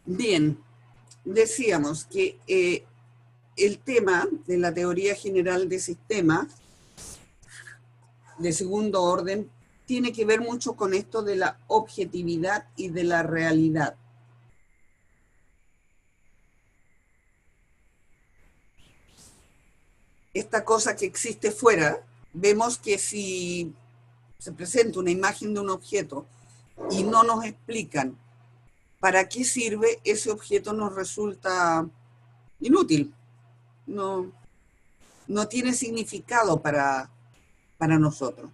Bien, decíamos que el tema de la teoría general de sistemas de segundo orden tiene que ver mucho con esto de la objetividad y de la realidad. Esta cosa que existe fuera, vemos que si se presenta una imagen de un objeto y no nos explican para qué sirve, ese objeto nos resulta inútil. No, no tiene significado para nosotros.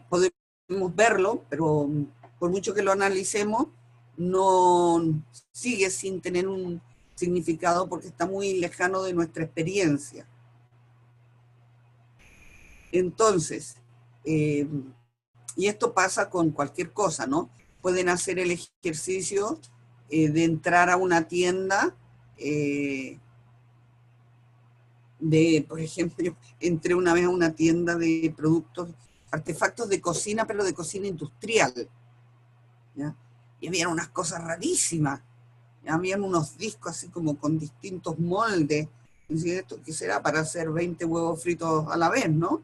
Podemos verlo, pero por mucho que lo analicemos, no sigue sin tener un significado porque está muy lejano de nuestra experiencia. Entonces, y esto pasa con cualquier cosa, ¿no? Pueden hacer el ejercicio de entrar a una tienda por ejemplo, yo entré una vez a una tienda de productos, artefactos de cocina, pero de cocina industrial, ¿ya? Y habían unas cosas rarísimas, ¿ya? Habían unos discos así como con distintos moldes, ¿esto qué será? Para hacer 20 huevos fritos a la vez, ¿no?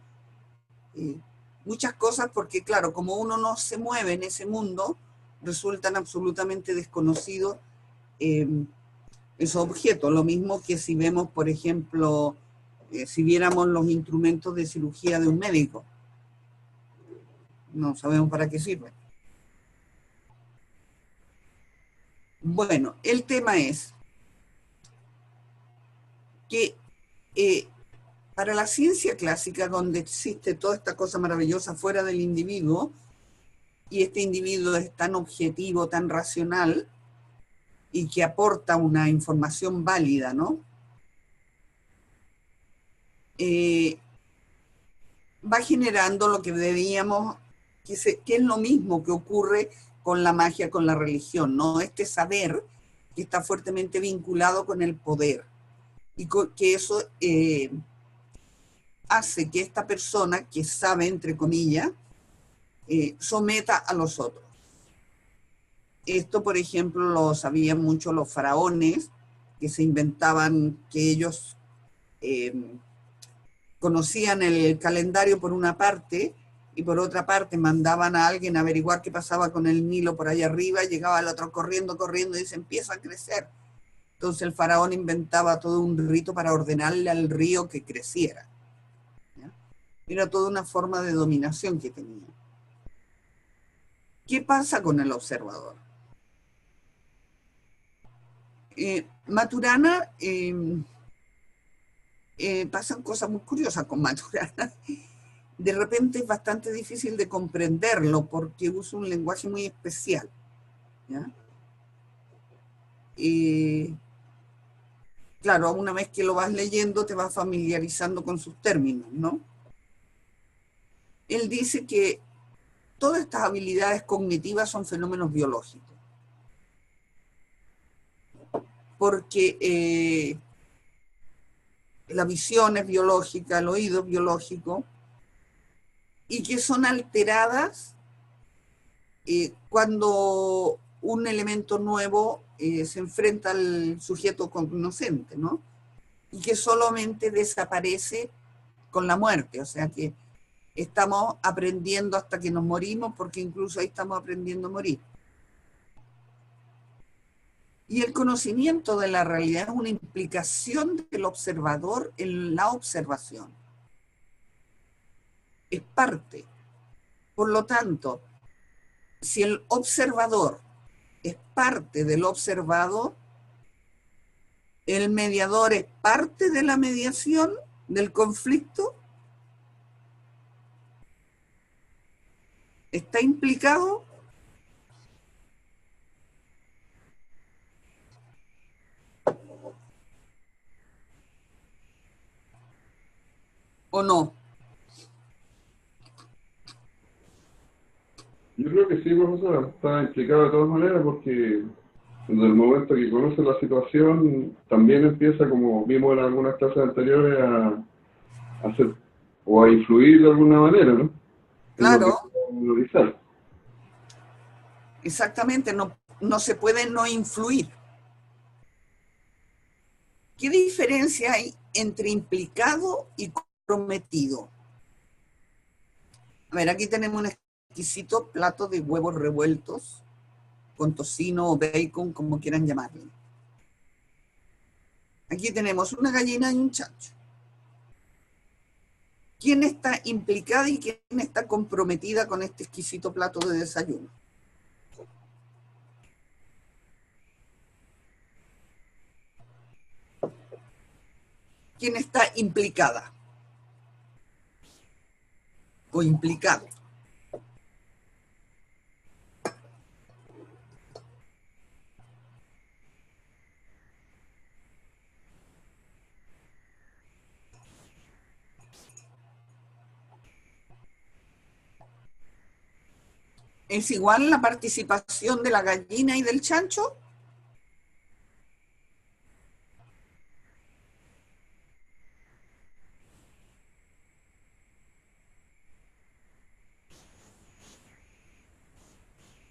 Muchas cosas porque, claro, como uno no se mueve en ese mundo, resultan absolutamente desconocidos esos objetos. Lo mismo que si vemos, por ejemplo, si viéramos los instrumentos de cirugía de un médico. No sabemos para qué sirven. Bueno, el tema es que para la ciencia clásica, donde existe toda esta cosa maravillosa fuera del individuo, y este individuo es tan objetivo, tan racional, y que aporta una información válida, ¿no? Va generando lo que debíamos, que es lo mismo que ocurre con la magia, con la religión, ¿no? Este saber que está fuertemente vinculado con el poder, y que eso hace que esta persona que sabe, entre comillas, someta a los otros. Esto, por ejemplo, lo sabían mucho los faraones, que se inventaban que ellos conocían el calendario por una parte, y por otra parte mandaban a alguien a averiguar qué pasaba con el Nilo por allá arriba, llegaba el otro corriendo, corriendo, y se empieza a crecer. Entonces el faraón inventaba todo un rito para ordenarle al río que creciera, ¿ya? Era toda una forma de dominación que tenía. ¿Qué pasa con el observador? Maturana, pasan cosas muy curiosas con Maturana. De repente es bastante difícil de comprenderlo porque usa un lenguaje muy especial, ¿ya? Claro, una vez que lo vas leyendo te vas familiarizando con sus términos, ¿no? Él dice que todas estas habilidades cognitivas son fenómenos biológicos, porque la visión es biológica, el oído es biológico, y que son alteradas cuando un elemento nuevo se enfrenta al sujeto cognoscente, ¿no? Y que solamente desaparece con la muerte, o sea que estamos aprendiendo hasta que nos morimos, porque incluso ahí estamos aprendiendo a morir. Y el conocimiento de la realidad es una implicación del observador en la observación. Es parte. Por lo tanto, si el observador es parte del observado, el mediador es parte de la mediación, del conflicto, está implicado. ¿O no? Yo creo que sí, profesora, está implicado de todas maneras porque desde el momento que conoce la situación también empieza, como vimos en algunas clases anteriores, a hacer o a influir de alguna manera, ¿no? En lo que Claro. va a analizar. Exactamente, no se puede no influir. ¿Qué diferencia hay entre implicado y comprometido? A ver, aquí tenemos un exquisito plato de huevos revueltos con tocino o bacon, como quieran llamarlo. Aquí tenemos una gallina y un chancho. ¿Quién está implicada y quién está comprometida con este exquisito plato de desayuno? ¿Quién está implicada o implicado? ¿Es igual la participación de la gallina y del chancho?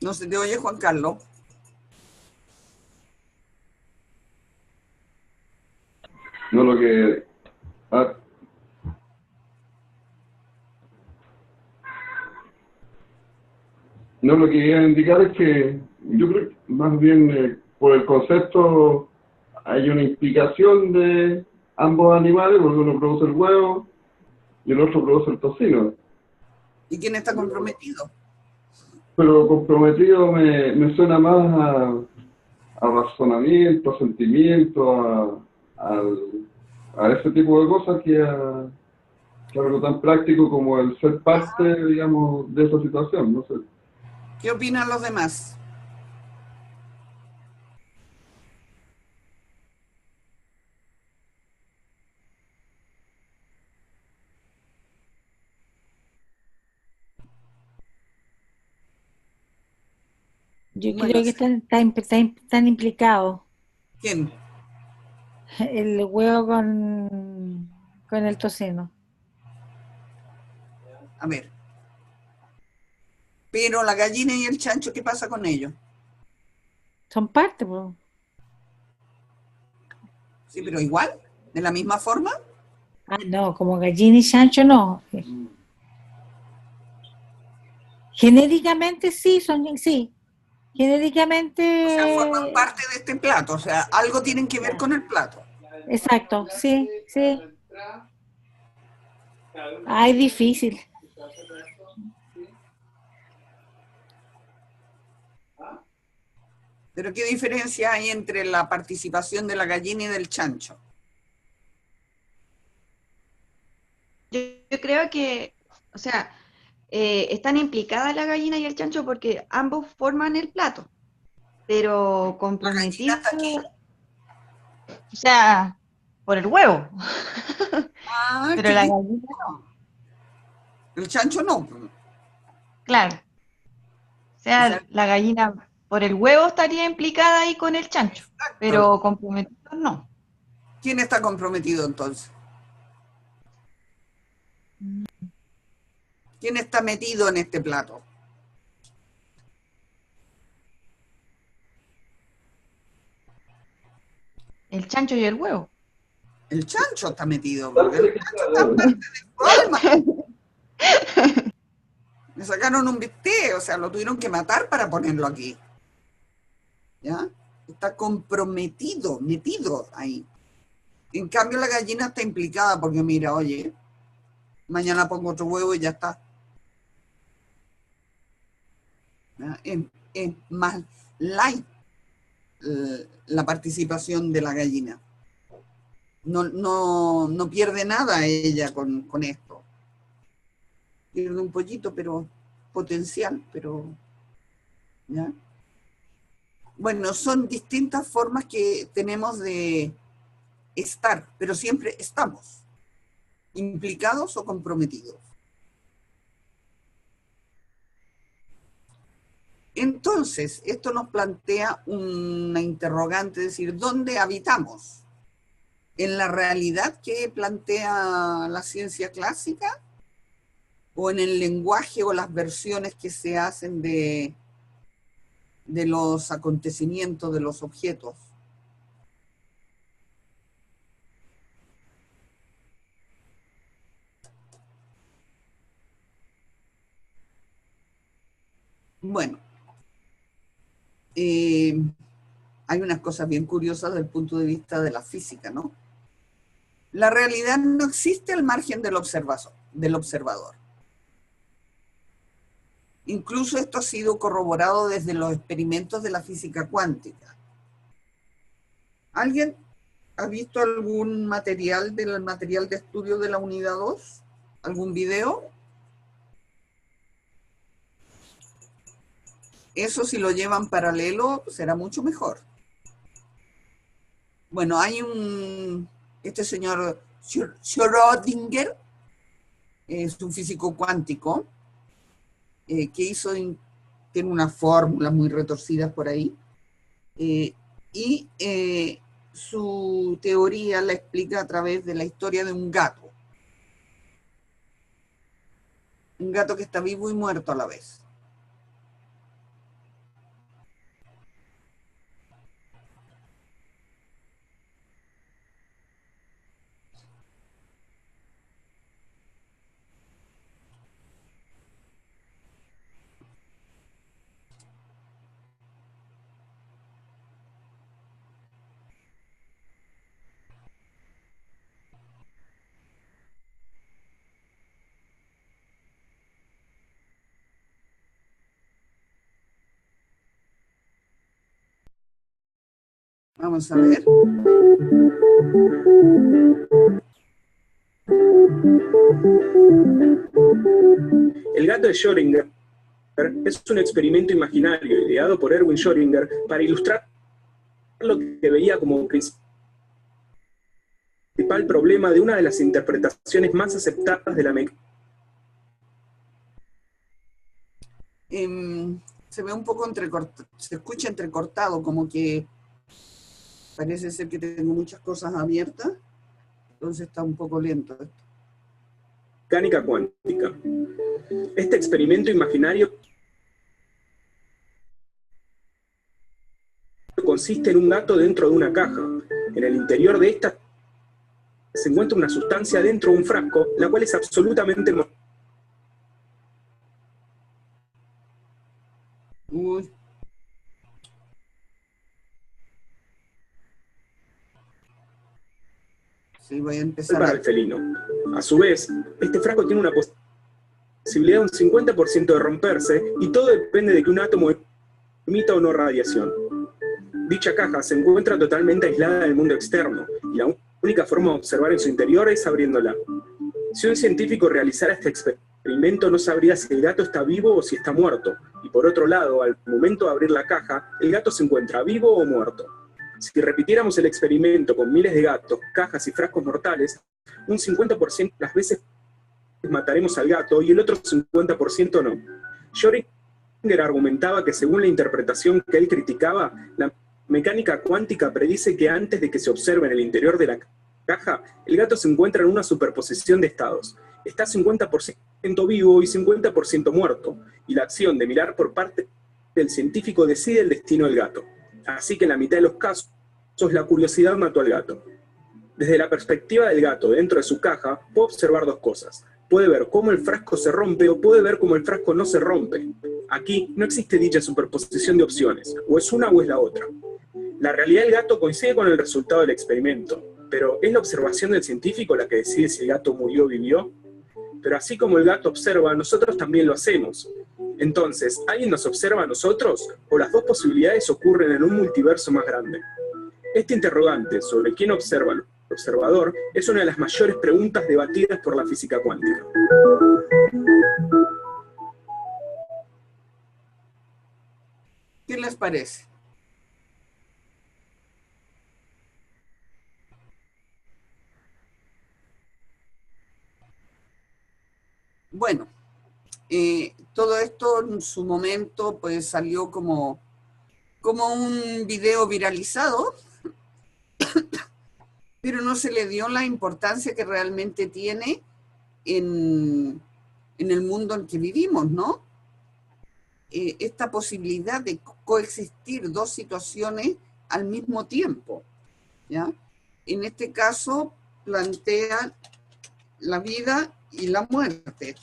No se te oye, Juan Carlos. No lo que... ah, no, lo que quería indicar es que yo creo que más bien por el concepto hay una implicación de ambos animales, porque uno produce el huevo y el otro produce el tocino. ¿Y quién está comprometido? Pero comprometido me suena más a razonamiento, a sentimiento, a ese tipo de cosas que algo tan práctico como el ser parte, digamos, de esa situación, no sé. ¿Qué opinan los demás? Yo Bueno, creo que están implicados ¿quién? el huevo con el tocino. A ver. Pero la gallina y el chancho, ¿qué pasa con ellos? Son parte, po. Sí, pero igual, de la misma forma. Ah, no, como gallina y chancho no. Genéticamente sí, sí. O sea, forman Genéticamente, parte de este plato. O sea, algo tienen que ver con el plato. exacto, sí, sí. Ay, difícil. Pero ¿qué diferencia hay entre la participación de la gallina y del chancho? Yo creo que, o sea, están implicadas la gallina y el chancho porque ambos forman el plato, pero La gallina comprometidos, está aquí. o sea, por el huevo, Ah, pero qué la lindo. gallina, El chancho no. claro, o O sea, sea, la gallina por el huevo estaría implicada ahí con el chancho, exacto. pero comprometidos no. ¿Quién está comprometido entonces? ¿Quién está metido en este plato? El chancho y el huevo. El chancho está metido, porque el chancho está en parte de su alma. Le sacaron un bistec, o sea, lo tuvieron que matar para ponerlo aquí. ¿Ya? Está comprometido, metido ahí. En cambio, la gallina está implicada porque mira, oye, mañana pongo otro huevo y ya está. ¿Ya? Es más light la participación de la gallina. No pierde nada ella con esto. Pierde un pollito, pero potencial, pero ¿ya? Bueno, son distintas formas que tenemos de estar, pero siempre estamos implicados o comprometidos. Entonces, esto nos plantea una interrogante, es decir, ¿dónde habitamos? ¿En la realidad que plantea la ciencia clásica? ¿O en el lenguaje o las versiones que se hacen de de los acontecimientos, de los objetos. Bueno, hay unas cosas bien curiosas desde el punto de vista de la física, ¿no? La realidad no existe al margen del observador. Incluso esto ha sido corroborado desde los experimentos de la física cuántica. ¿Alguien ha visto algún material del material de estudio de la unidad 2? ¿Algún video? Eso, si lo llevan paralelo, será mucho mejor. Bueno, hay este señor Schrödinger, es un físico cuántico, que tiene unas fórmulas muy retorcidas por ahí, y su teoría la explica a través de la historia de un gato. Un gato que está vivo y muerto a la vez. Vamos a ver. El gato de Schrödinger es un experimento imaginario ideado por Erwin Schrödinger para ilustrar lo que veía como principal problema de una de las interpretaciones más aceptadas de la mecánica. Se ve un poco entrecortado, se escucha entrecortado, como que parece ser que tengo muchas cosas abiertas, entonces está un poco lento esto. Mecánica cuántica. Este experimento imaginario consiste en un gato dentro de una caja. En el interior de esta se encuentra una sustancia dentro de un frasco, la cual es absolutamente... Uy. Sí, voy a empezar para el felino. A su vez, este frasco tiene una posibilidad de un 50% de romperse, y todo depende de que un átomo emita o no radiación. Dicha caja se encuentra totalmente aislada del mundo externo, y la única forma de observar en su interior es abriéndola. Si un científico realizara este experimento, no sabría si el gato está vivo o si está muerto, y por otro lado, al momento de abrir la caja, el gato se encuentra vivo o muerto. Si repitiéramos el experimento con miles de gatos, cajas y frascos mortales, un 50% de las veces mataremos al gato y el otro 50% no. Schrödinger argumentaba que, según la interpretación que él criticaba, la mecánica cuántica predice que antes de que se observe en el interior de la caja, el gato se encuentra en una superposición de estados. Está 50% vivo y 50% muerto, y la acción de mirar por parte del científico decide el destino del gato. Así que en la mitad de los casos, la curiosidad mató al gato. Desde la perspectiva del gato dentro de su caja, puede observar dos cosas. Puede ver cómo el frasco se rompe o puede ver cómo el frasco no se rompe. Aquí no existe dicha superposición de opciones, o es una o es la otra. La realidad del gato coincide con el resultado del experimento, pero ¿es la observación del científico la que decide si el gato murió o vivió? Pero así como el gato observa, nosotros también lo hacemos. Entonces, ¿alguien nos observa a nosotros? ¿O las dos posibilidades ocurren en un multiverso más grande? Este interrogante sobre quién observa al observador es una de las mayores preguntas debatidas por la física cuántica. ¿Qué les parece? Bueno, todo esto en su momento pues salió como un video viralizado, pero no se le dio la importancia que realmente tiene en el mundo en que vivimos, ¿no? esta posibilidad de coexistir dos situaciones al mismo tiempo, ¿ya? En este caso plantea la vida y la muerte.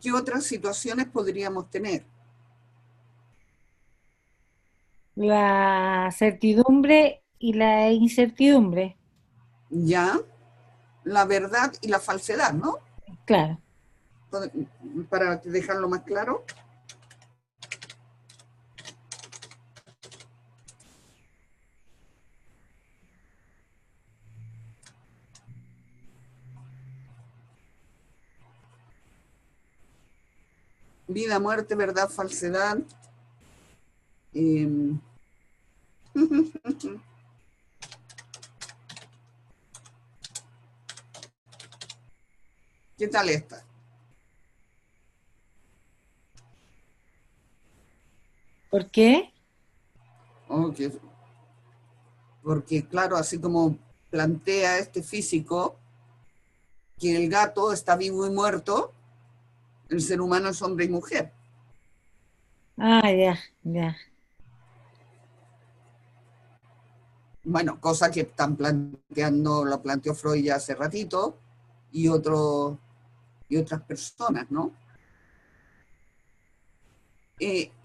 ¿Qué otras situaciones podríamos tener? La certidumbre y la incertidumbre, ¿Ya? La verdad y la falsedad, ¿no? claro. Para dejarlo más claro. Vida, muerte, verdad, falsedad. Eh, ¿Qué tal esta? ¿Por qué? Ok. Porque claro, así como plantea este físico que el gato está vivo y muerto, el ser humano es hombre y mujer. Ah, ya, ya. Bueno, cosa que están planteando, lo planteó Freud ya hace ratito, y otras personas, ¿no?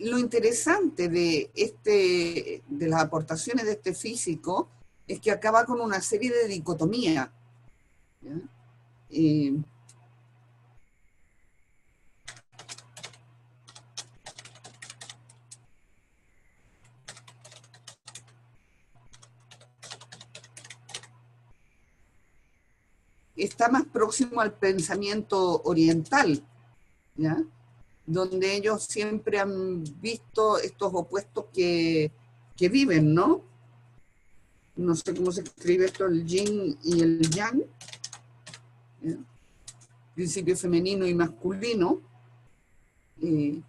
Lo interesante de las aportaciones de este físico es que acaba con una serie de dicotomías, ¿ya? Eh, está más próximo al pensamiento oriental, ¿ya? Donde ellos siempre han visto estos opuestos que viven, ¿no? No sé cómo se escribe esto, el yin y el yang, ¿ya? Principio femenino y masculino. Eh,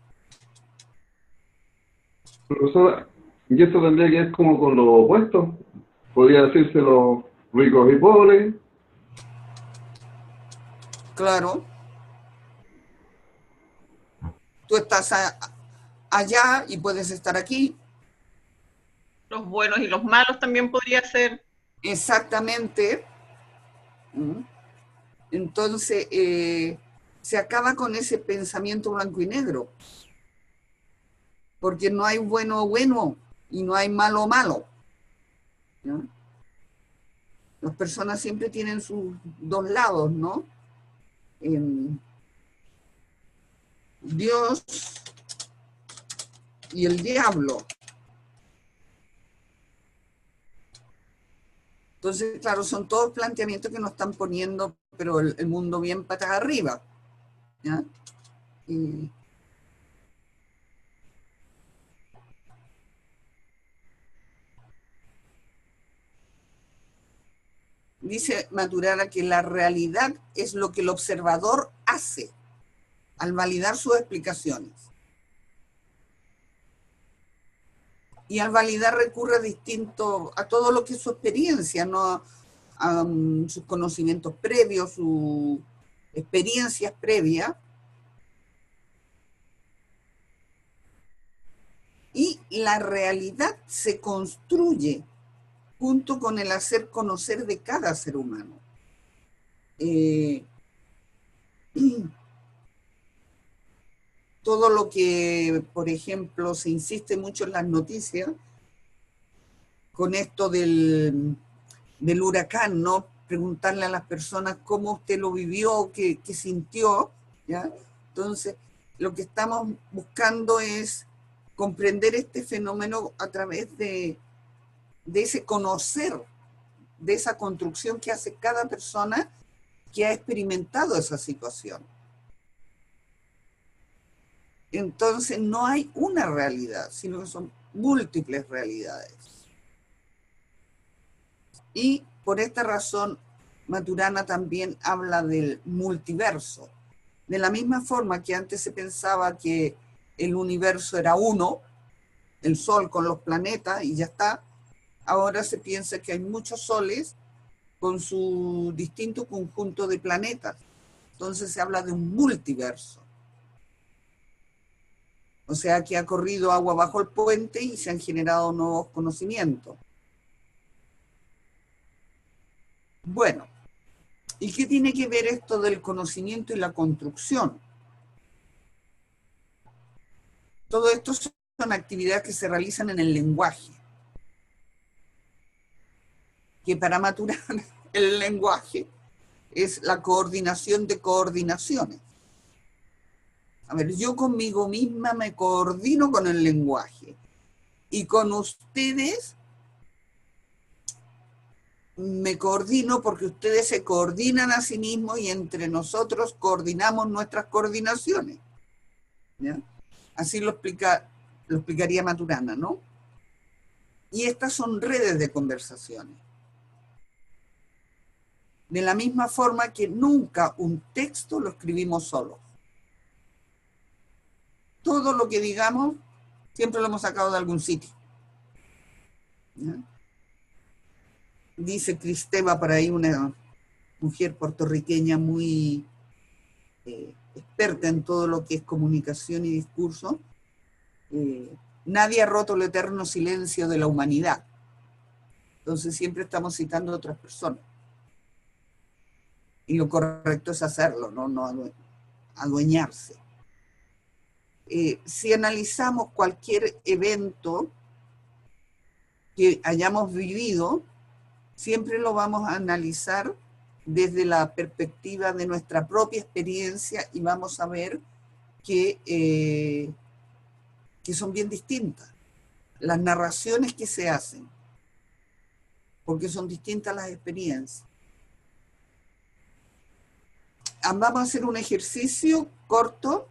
Profesora, y esto tendría que ver como con lo opuesto. Podría decirse los ricos y pobres. claro, tú estás allá y puedes estar aquí. Los buenos y los malos también podría ser. Exactamente. ¿Mm? Entonces, se acaba con ese pensamiento blanco y negro, porque no hay bueno bueno y no hay malo malo, ¿no? Las personas siempre tienen sus dos lados, ¿no? Dios y el diablo. Entonces, claro, son todos planteamientos que nos están poniendo, pero el mundo bien patas arriba, ¿ya? Y dice Maturana que la realidad es lo que el observador hace al validar sus explicaciones. Y al validar recurre a todo lo que es su experiencia, ¿no? A sus conocimientos previos, sus experiencias previas. Y la realidad se construye junto con el hacer conocer de cada ser humano. Todo lo que, por ejemplo, se insiste mucho en las noticias, con esto del huracán, ¿no? Preguntarle a las personas cómo usted lo vivió, qué sintió, ¿ya? Entonces, lo que estamos buscando es comprender este fenómeno a través de ese conocer, de esa construcción que hace cada persona que ha experimentado esa situación. Entonces, no hay una realidad, sino que son múltiples realidades. Y por esta razón, Maturana también habla del multiverso. De la misma forma que antes se pensaba que el universo era uno, el Sol con los planetas y ya está, ahora se piensa que hay muchos soles con su distinto conjunto de planetas. Entonces se habla de un multiverso. O sea que ha corrido agua bajo el puente y se han generado nuevos conocimientos. Bueno, ¿y qué tiene que ver esto del conocimiento y la construcción? Todo esto son actividades que se realizan en el lenguaje. Que para maturar el lenguaje es la coordinación de coordinaciones. A ver, yo conmigo misma me coordino con el lenguaje. Y con ustedes me coordino porque ustedes se coordinan a sí mismos y entre nosotros coordinamos nuestras coordinaciones. ¿Ya? Así lo explicaría Maturana, ¿no? Y estas son redes de conversaciones. De la misma forma que nunca un texto lo escribimos solos. Todo lo que digamos siempre lo hemos sacado de algún sitio. ¿Ya? Dice Cristeva por ahí, una mujer puertorriqueña muy experta en todo lo que es comunicación y discurso, nadie ha roto el eterno silencio de la humanidad. Entonces siempre estamos citando a otras personas. Y lo correcto es hacerlo, no adueñarse. Si analizamos cualquier evento que hayamos vivido, siempre lo vamos a analizar desde la perspectiva de nuestra propia experiencia y vamos a ver que son bien distintas las narraciones que se hacen, porque son distintas las experiencias. Vamos a hacer un ejercicio corto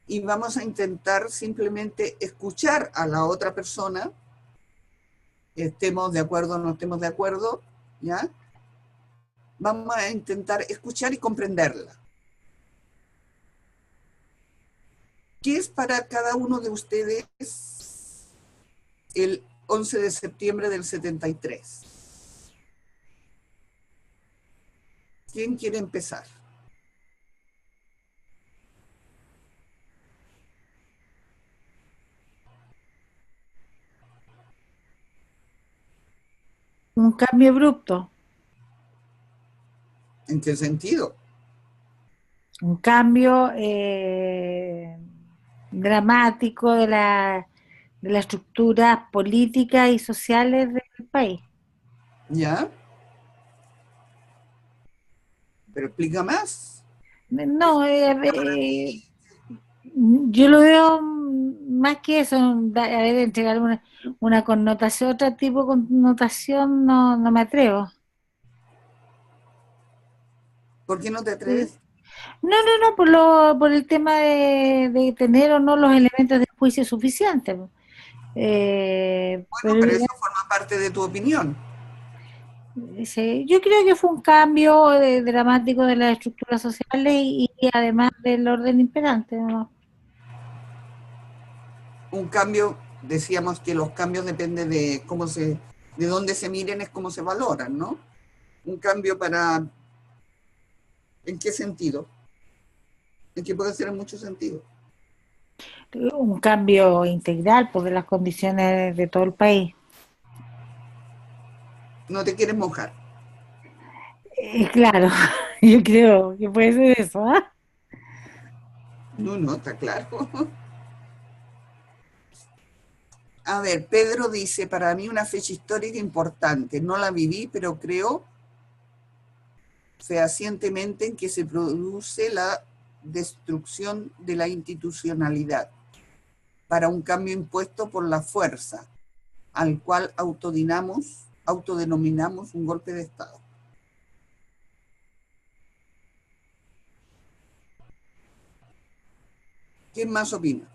y vamos a intentar simplemente escuchar a la otra persona, estemos de acuerdo o no estemos de acuerdo, ¿ya? Vamos a intentar escuchar y comprenderla. ¿Qué es para cada uno de ustedes el 11 de septiembre del 73? ¿Quién quiere empezar? Un cambio abrupto, ¿En qué sentido? un cambio dramático de las estructuras políticas y sociales del país. ¿Ya? ¿Pero explica más? No, yo lo veo más que eso, a ver, entregar una connotación, otro tipo de connotación, no me atrevo. ¿Por qué no te atreves? No, por el tema de tener o no los elementos de juicio suficientes. Bueno, Pero pero eso forma parte de tu opinión. sí, yo creo que fue un cambio dramático de las estructuras sociales y además del orden imperante, ¿no? Un cambio, decíamos que los cambios dependen de de dónde se miren, es cómo se valoran, ¿no? Un cambio para... ¿En qué sentido? En que puede ser en muchos sentidos. Un cambio integral pues, de las condiciones de todo el país. No te quieres mojar. Claro, yo creo que puede ser eso, ¿ah? No, está claro. A ver, Pedro dice, para mí una fecha histórica importante. No la viví, pero creo fehacientemente en que se produce la destrucción de la institucionalidad para un cambio impuesto por la fuerza, al cual autodenominamos un golpe de Estado. ¿Quién más opina?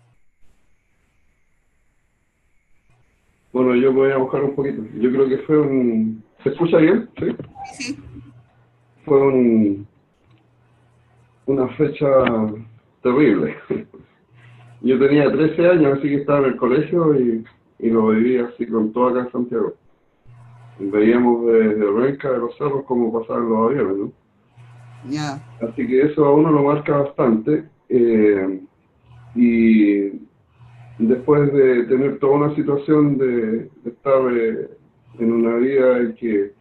Bueno, yo voy a buscar un poquito. Yo creo que fue un... ¿Se escucha bien? ¿Sí? Sí. Fue una fecha terrible. Yo tenía 13 años, así que estaba en el colegio y lo viví así con todo acá en Santiago. Veíamos desde Renca, de los cerros, cómo pasaban los aviones, ¿no? Ya. Así que eso a uno lo marca bastante. Y después de tener toda una situación de estar en una vida en que,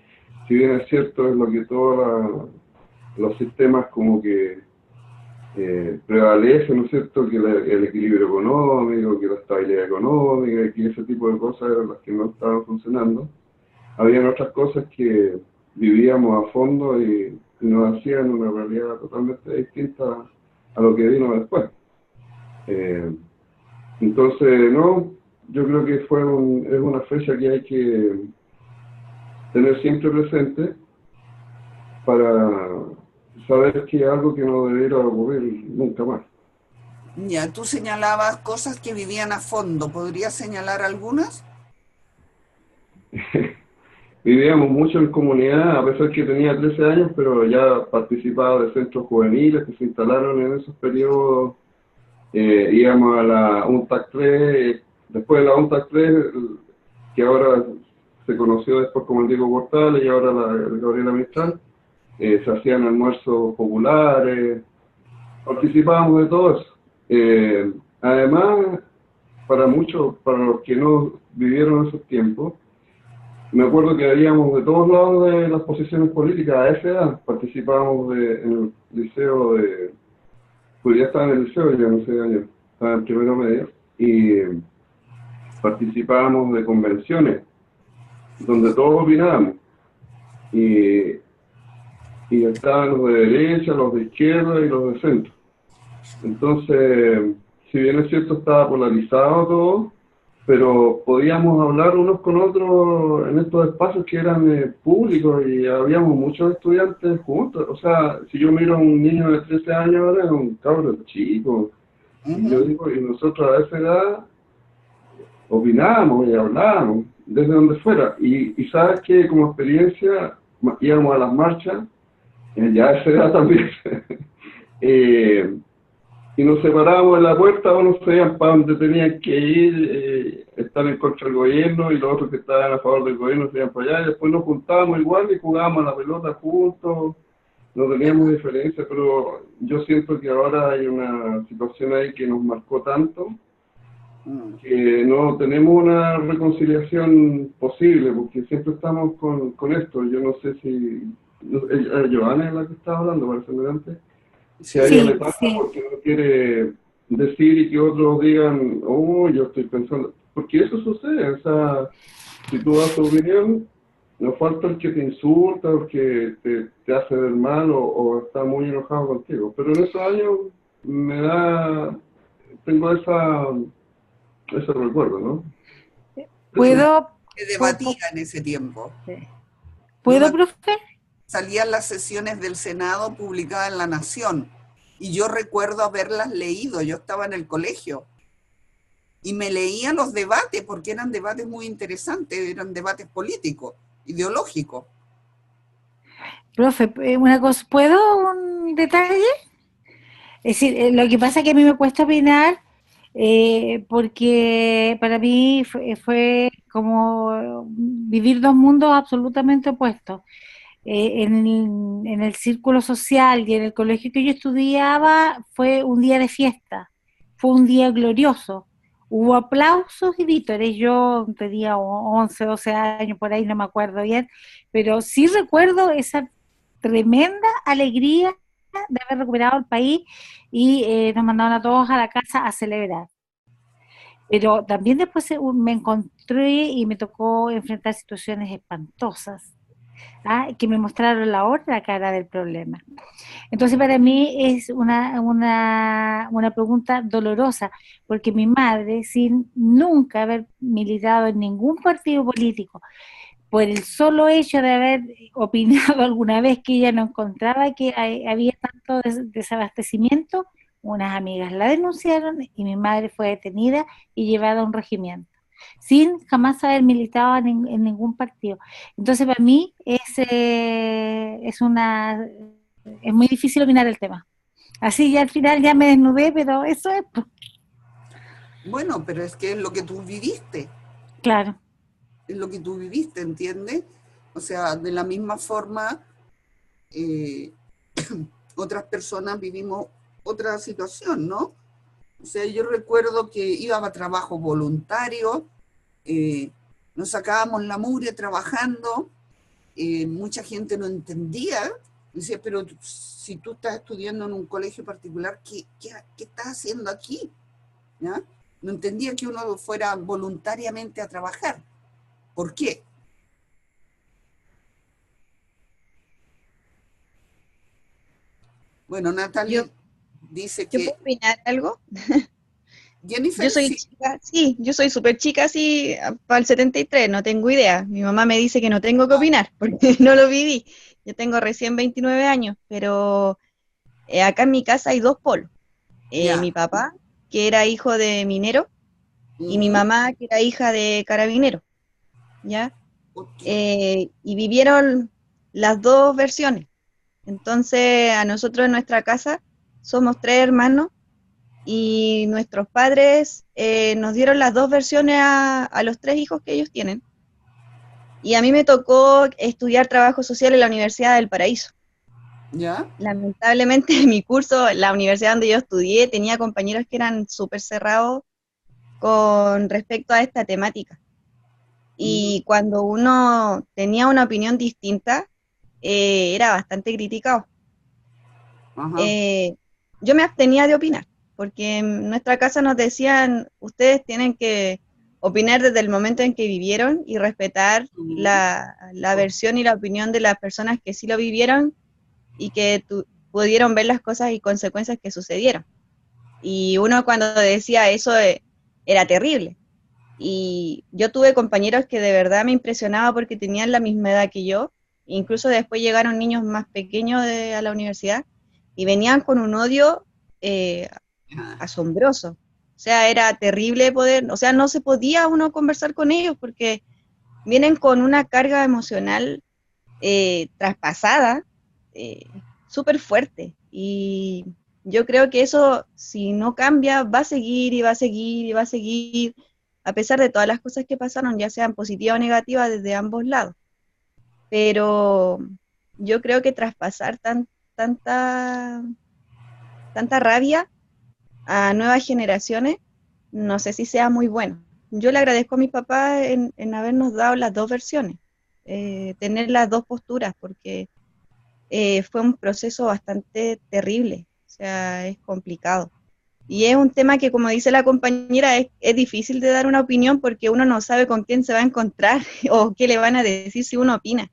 si bien es cierto, es lo que todos los sistemas como que prevalece, ¿no es cierto?, que el equilibrio económico, que la estabilidad económica, que ese tipo de cosas eran las que no estaban funcionando. Habían otras cosas que vivíamos a fondo y nos hacían una realidad totalmente distinta a lo que vino después. Entonces, no, yo creo que es una fecha que hay que tener siempre presente para saber que es algo que no debiera ocurrir nunca más. Ya, tú señalabas cosas que vivían a fondo. ¿Podrías señalar algunas? Vivíamos mucho en comunidad, a pesar que tenía 13 años, pero ya participaba de centros juveniles que se instalaron en esos periodos. Íbamos a la UNTAC 3, después de la UNTAC 3, que ahora se conoció después como el Diego Portales y ahora la Gabriela Mistral, se hacían almuerzos populares, participábamos de todo eso. Además, para los que no vivieron esos tiempos, me acuerdo que habíamos de todos lados de las posiciones políticas a esa edad. Participábamos en el liceo pues ya estaba en el liceo, ya no sé, estaba en primero medio, y participábamos de convenciones donde todos opinábamos. Y estaban los de derecha, los de izquierda y los de centro. Entonces, si bien es cierto, estaba polarizado todo, pero podíamos hablar unos con otros en estos espacios que eran públicos y habíamos muchos estudiantes juntos. O sea, si yo miro a un niño de 13 años ahora, es un cabro chico. Y yo digo, y nosotros a esa edad opinábamos y hablábamos, desde donde fuera. Y sabes que como experiencia íbamos a las marchas, ya a esa edad también, y nos separábamos en la puerta, unos sabían para dónde tenían que ir, estar en contra del gobierno, y los otros que estaban a favor del gobierno se iban para allá, y después nos juntábamos igual y jugábamos a la pelota juntos, no teníamos diferencia, pero yo siento que ahora hay una situación ahí que nos marcó tanto, que no tenemos una reconciliación posible, porque siempre estamos con esto. Yo no sé si... Joana es la que estaba hablando, parece delante. Si a ella le pasa porque no quiere decir y que otros digan, oh, yo estoy pensando, porque eso sucede. O sea, si tú das tu opinión, no falta el que te insulta, el que te hace ver mal o está muy enojado contigo. Pero en esos años tengo ese recuerdo, ¿no? ¿Puedo? Se debatía en ese tiempo. ¿Puedo, profe? Salían las sesiones del Senado publicadas en La Nación, y yo recuerdo haberlas leído. Yo estaba en el colegio y me leía los debates, porque eran debates muy interesantes, eran debates políticos, ideológicos. Profe, una cosa, ¿puedo un detalle? Es decir, lo que pasa es que a mí me cuesta opinar, porque para mí fue como vivir dos mundos absolutamente opuestos. En el círculo social y en el colegio que yo estudiaba fue un día de fiesta, fue un día glorioso. Hubo aplausos y vítores. Yo tenía 11, 12 años, por ahí no me acuerdo bien, pero sí recuerdo esa tremenda alegría de haber recuperado el país, y nos mandaron a todos a la casa a celebrar. Pero también después me encontré y me tocó enfrentar situaciones espantosas, que me mostraron la otra cara del problema. Entonces para mí es una pregunta dolorosa, porque mi madre, sin nunca haber militado en ningún partido político, por el solo hecho de haber opinado alguna vez que ella no encontraba que había tanto desabastecimiento, unas amigas la denunciaron y mi madre fue detenida y llevada a un regimiento, sin jamás haber militado en ningún partido. Entonces para mí es muy difícil opinar el tema. Así ya al final ya me desnudé, pero eso es. Bueno, pero es que es lo que tú viviste. Claro. Es lo que tú viviste, ¿entiendes? O sea, de la misma forma, otras personas vivimos otra situación, ¿no? O O sea, yo recuerdo que iba a trabajo voluntario, nos sacábamos la mugre trabajando, mucha gente no entendía, decía, pero si tú estás estudiando en un colegio particular, ¿qué estás haciendo aquí? ¿Ya? No entendía que uno fuera voluntariamente a trabajar. ¿Por qué? Bueno, Yo, Natalie dice ¿Yo que puedo opinar algo? Jennifer Yo soy sí. chica, sí, yo soy súper chica, así, para el 73, no tengo idea. Mi mamá me dice que no tengo que opinar, porque no lo viví. Yo tengo recién 29 años, pero acá en mi casa hay dos polos. Mi Ya. papá, que era hijo de minero, y mi Ujú. mamá, que era hija de carabinero, ¿ya? Ok. Y vivieron las dos versiones. Entonces, a nosotros en nuestra casa somos tres hermanos y nuestros padres nos dieron las dos versiones a los tres hijos que ellos tienen. Y a mí me tocó estudiar trabajo social en la Universidad del Paraíso. ¿Ya? Lamentablemente, en mi curso, la universidad donde yo estudié, tenía compañeros que eran súper cerrados con respecto a esta temática. Ujú. Y cuando uno tenía una opinión distinta, era bastante criticado. Ajá. Eh, yo me abstenía de opinar, porque en nuestra casa nos decían, ustedes tienen que opinar desde el momento en que vivieron y respetar Ujú. la versión y la opinión de las personas que sí lo vivieron y que pudieron ver las cosas y consecuencias que sucedieron. Y uno cuando decía eso era terrible. Y yo tuve compañeros que de verdad me impresionaba porque tenían la misma edad que yo. Incluso después llegaron niños más pequeños a la universidad y venían con un odio eh, Ya. asombroso. O sea, era terrible poder, o sea, no se podía uno conversar con ellos porque vienen con una carga emocional traspasada, súper fuerte. Y yo creo que eso, si no cambia, va a seguir y va a seguir y va a seguir, a pesar de todas las cosas que pasaron, ya sean positivas o negativas desde ambos lados. Pero yo creo que traspasar tanta, tanta rabia a nuevas generaciones, no sé si sea muy bueno. Yo le agradezco a mis papás en habernos dado las dos versiones, tener las dos posturas, porque fue un proceso bastante terrible, o sea, es complicado. Y es un tema que, como dice la compañera, es difícil de dar una opinión porque uno no sabe con quién se va a encontrar o qué le van a decir si uno opina.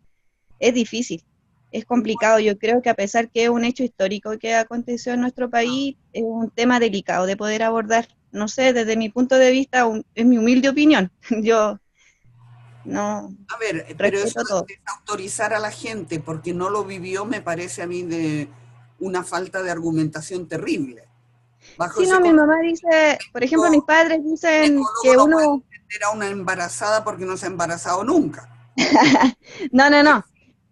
Es difícil, es complicado. Yo creo que a pesar que es un hecho histórico que aconteció en nuestro país, es un tema delicado de poder abordar. No sé, desde mi punto de vista, es mi humilde opinión. Yo no A ver, pero eso respeto todo. de desautorizar a la gente porque no lo vivió me parece a mí de una falta de argumentación terrible. Bajo Si ese no, mi mamá dice, por ejemplo, mis concepto, padres un dicen ecólogo que no puede uno, entender a una embarazada porque no se ha embarazado nunca. no, no, no.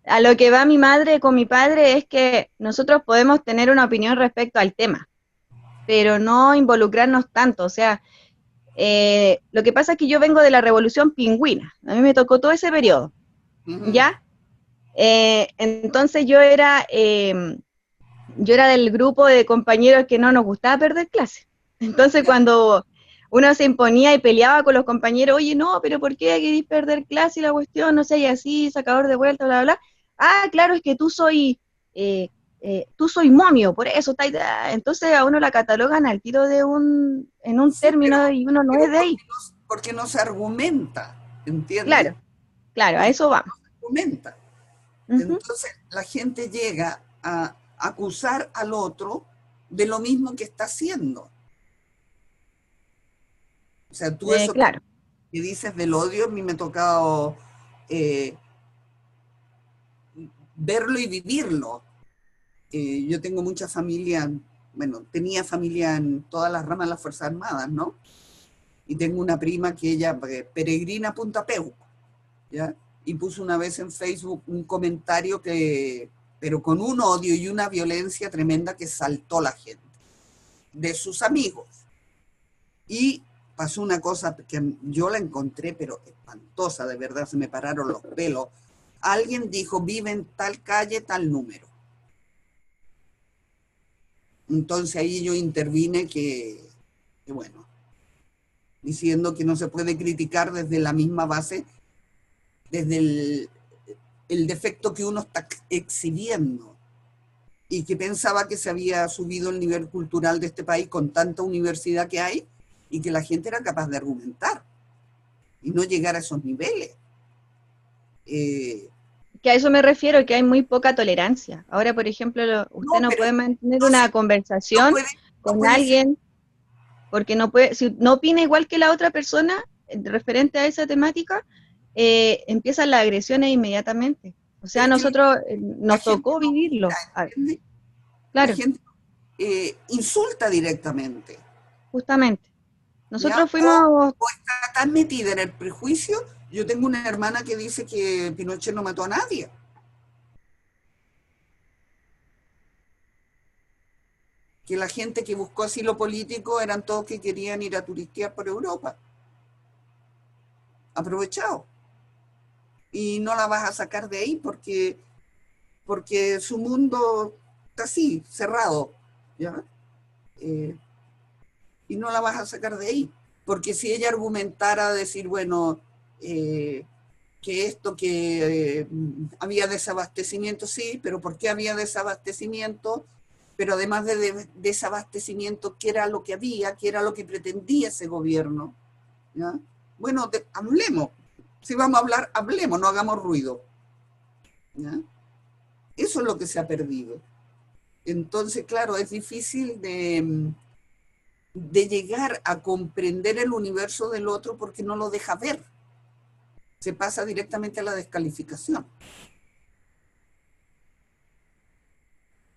A lo que va mi madre con mi padre es que nosotros podemos tener una opinión respecto al tema, pero no involucrarnos tanto. O sea, lo que pasa es que yo vengo de la Revolución Pingüina. A mí me tocó todo ese periodo, Ujú. ¿ya? Entonces yo era del grupo de compañeros que no nos gustaba perder clase. Entonces Ya. cuando uno se imponía y peleaba con los compañeros, oye, no, pero ¿por qué querés perder clase y la cuestión? No sé, y así, sacador de vuelta, bla, bla, bla. Ah, claro, es que eh, tú soy momio, por eso está ahí. Entonces a uno la catalogan al tiro en un Sí, término y uno no pero es de ahí. porque no se argumenta, ¿entiendes? Claro, claro, a Porque eso vamos. no se argumenta. Ujú. Entonces la gente llega a acusar al otro de lo mismo que está haciendo. O sea, tú eso Claro, que dices del odio, a mí me ha tocado eh, verlo y vivirlo. Yo tengo mucha familia, bueno, tenía familia en todas las ramas de las Fuerzas Armadas, ¿no? Y tengo una prima que ella peregrina a Punta Peuco, ¿ya? Y puso una vez en Facebook un comentario pero con un odio y una violencia tremenda que saltó la gente, de sus amigos. Y pasó una cosa que yo la encontré, pero espantosa, de verdad, se me pararon los pelos. Alguien dijo, vive en tal calle, tal número. Entonces ahí yo intervine que Y bueno, diciendo que no se puede criticar desde la misma base, desde el defecto que uno está exhibiendo, y que pensaba que se había subido el nivel cultural de este país con tanta universidad que hay, y que la gente era capaz de argumentar, y no llegar a esos niveles. Que a eso me refiero, que hay muy poca tolerancia. Ahora, por ejemplo, usted no puede mantener una conversación con alguien porque no puede, si no opina igual que la otra persona referente a esa temática, empiezan las agresiones inmediatamente. O sea, nosotros nos tocó vivirlo. La gente insulta directamente. Justamente. Nosotros fuimos... O está tan metida en el prejuicio. Yo tengo una hermana que dice que Pinochet no mató a nadie. Que la gente que buscó asilo político eran todos que querían ir a turistear por Europa. Aprovechado. Y no la vas a sacar de ahí porque su mundo está así, cerrado, ¿ya? Y no la vas a sacar de ahí. Porque si ella argumentara decir, bueno, que esto, que había desabastecimiento, sí, pero ¿por qué había desabastecimiento? Pero además de desabastecimiento, ¿qué era lo que había? ¿Qué era lo que pretendía ese gobierno? ¿Ya? Bueno, hablemos. Si vamos a hablar, hablemos, no hagamos ruido. ¿Ya? Eso es lo que se ha perdido. Entonces, claro, es difícil de llegar a comprender el universo del otro porque no lo deja ver. Se pasa directamente a la descalificación.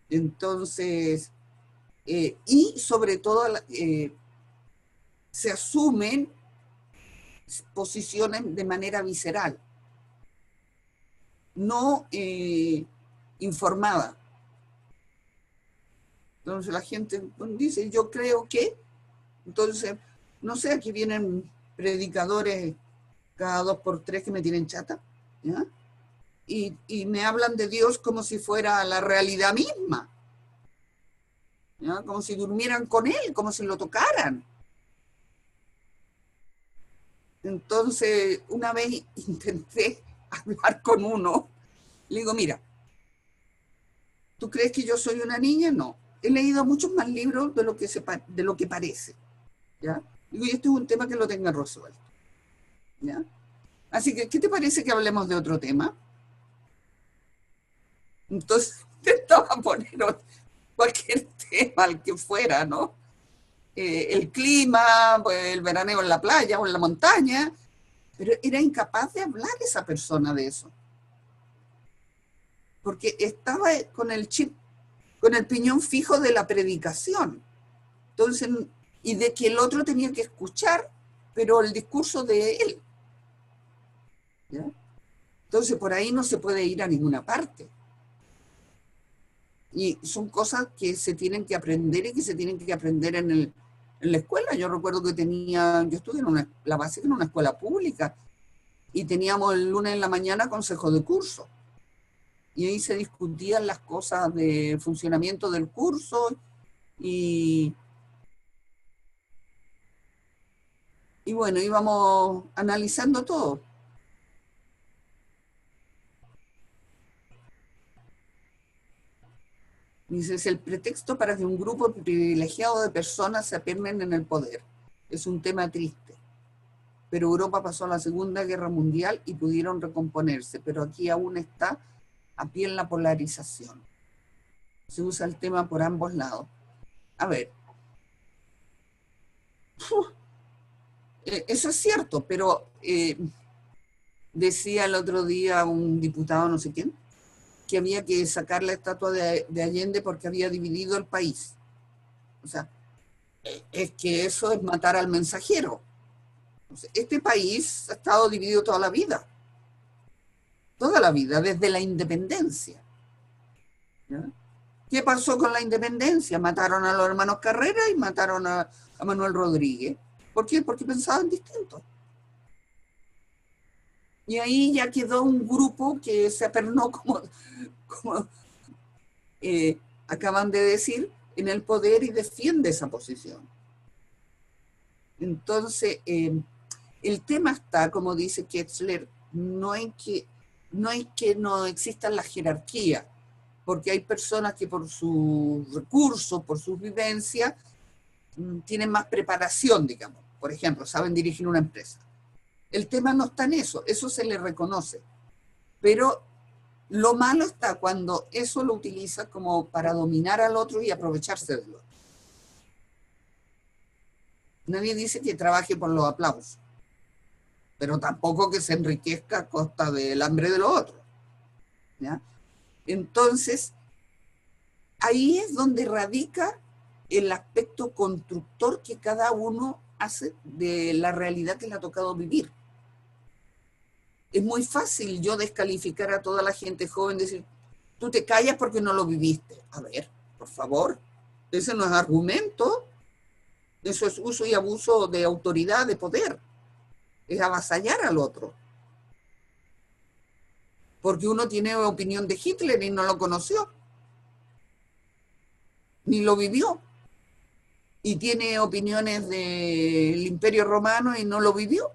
Entonces, y sobre todo se asumen posiciones de manera visceral, no informada. Entonces la gente dice, yo creo que, entonces, no sé, aquí vienen predicadores cada 2 por 3 que me tienen chata, ¿ya? Y me hablan de Dios como si fuera la realidad misma, ¿ya? Como si durmieran con Él, como si lo tocaran. Entonces, una vez intenté hablar con uno, le digo, mira, ¿tú crees que yo soy una niña? No. He leído muchos más libros de lo que parece, ¿ya? Digo, y este es un tema que lo tenga resuelto, ¿ya? Así que, ¿qué te parece que hablemos de otro tema? Entonces, intentaba poner cualquier tema, al que fuera, ¿no? El clima, pues, el veraneo en la playa o en la montaña, pero era incapaz de hablar esa persona de eso. Porque estaba con el chip, con el piñón fijo de la predicación. Entonces, y de que el otro tenía que escuchar, pero el discurso de él. ¿Ya? Entonces, por ahí no se puede ir a ninguna parte. Y son cosas que se tienen que aprender y que se tienen que aprender en la escuela. Yo recuerdo que yo estudié la básica en una escuela pública y teníamos el lunes en la mañana consejo de curso. Y ahí se discutían las cosas de funcionamiento del curso y bueno, íbamos analizando todo. Dice, es el pretexto para que un grupo privilegiado de personas se apernen en el poder. Es un tema triste. Pero Europa pasó la Segunda Guerra Mundial y pudieron recomponerse, pero aquí aún está a pie en la polarización. Se usa el tema por ambos lados. A ver. Eso es cierto, pero decía el otro día un diputado, no sé quién, que había que sacar la estatua de Allende porque había dividido el país. O sea, es que eso es matar al mensajero. Este país ha estado dividido toda la vida, desde la independencia. ¿Ya? ¿Qué pasó con la independencia? Mataron a los hermanos Carrera y mataron a Manuel Rodríguez. ¿Por qué? Porque pensaban distinto. Y ahí ya quedó un grupo que se apernó como acaban de decir, en el poder y defiende esa posición. Entonces, el tema está, como dice Ketzler, no en que no existan las jerarquías, porque hay personas que por sus recursos, por sus vivencias, tienen más preparación, digamos. Por ejemplo, saben dirigir una empresa. El tema no está en eso se le reconoce. Pero lo malo está cuando eso lo utiliza como para dominar al otro y aprovecharse del otro. Nadie dice que trabaje por los aplausos, pero tampoco que se enriquezca a costa del hambre de los otros, ¿ya? Entonces, ahí es donde radica el aspecto constructor que cada uno hace de la realidad que le ha tocado vivir. Es muy fácil yo descalificar a toda la gente joven, decir, tú te callas porque no lo viviste. A ver, por favor, ese no es argumento, eso es uso y abuso de autoridad, de poder. Es avasallar al otro. Porque uno tiene opinión de Hitler y no lo conoció, ni lo vivió. Y tiene opiniones del Imperio Romano y no lo vivió.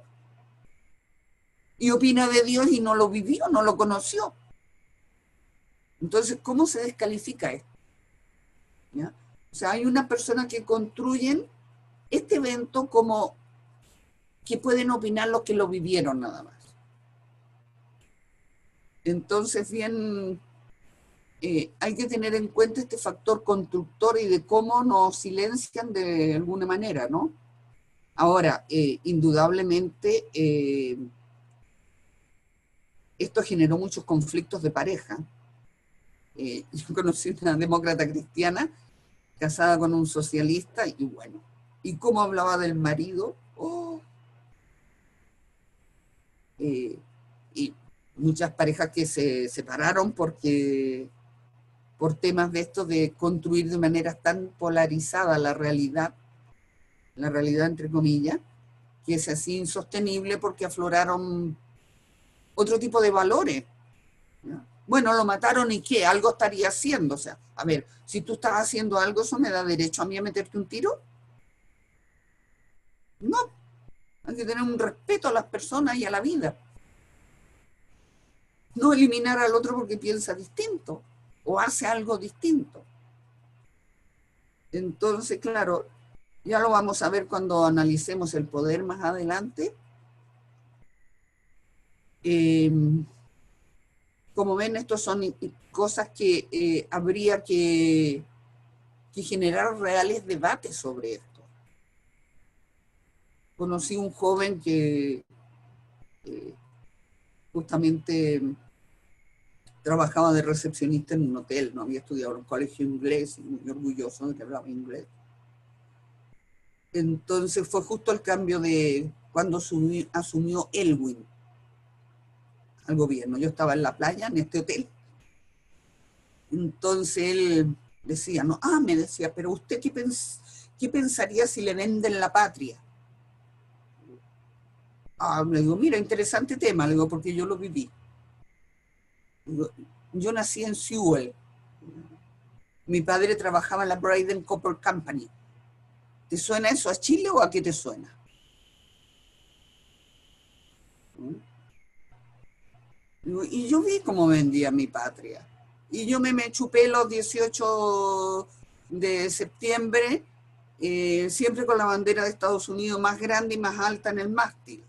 Y opina de Dios y no lo vivió, no lo conoció. Entonces, ¿cómo se descalifica esto? ¿Ya? O sea, hay una persona que construyen este evento como que pueden opinar los que lo vivieron nada más. Entonces, bien, hay que tener en cuenta este factor constructor y de cómo nos silencian de alguna manera, ¿no? Ahora, indudablemente, esto generó muchos conflictos de pareja. Yo conocí una demócrata cristiana casada con un socialista y bueno, ¿y cómo hablaba del marido? Oh. Y muchas parejas que se separaron porque por temas de esto de construir de manera tan polarizada la realidad entre comillas, que es así insostenible porque afloraron otro tipo de valores, ¿no? Bueno, lo mataron y ¿qué? Algo estaría haciendo. O sea, a ver, si tú estás haciendo algo, ¿eso me da derecho a mí a meterte un tiro? No. Hay que tener un respeto a las personas y a la vida. No eliminar al otro porque piensa distinto o hace algo distinto. Entonces, claro, ya lo vamos a ver cuando analicemos el poder más adelante. Como ven, estos son cosas que habría que generar reales debates sobre esto. Conocí un joven que justamente trabajaba de recepcionista en un hotel, no había estudiado en un colegio inglés y muy orgulloso de que hablaba inglés. Entonces fue justo el cambio de cuando asumió Elwin al gobierno. Yo estaba en la playa, en este hotel. Entonces él decía, no, me decía, pero usted ¿qué pensaría si le venden la patria? Le digo, mira, interesante tema, le digo, porque yo lo viví. Digo, yo nací en Sewell. Mi padre trabajaba en la Braden Copper Company. ¿Te suena eso a Chile o a qué te suena? Y yo vi cómo vendía mi patria. Y yo me chupé los 18 de septiembre, siempre con la bandera de Estados Unidos más grande y más alta en el mástil.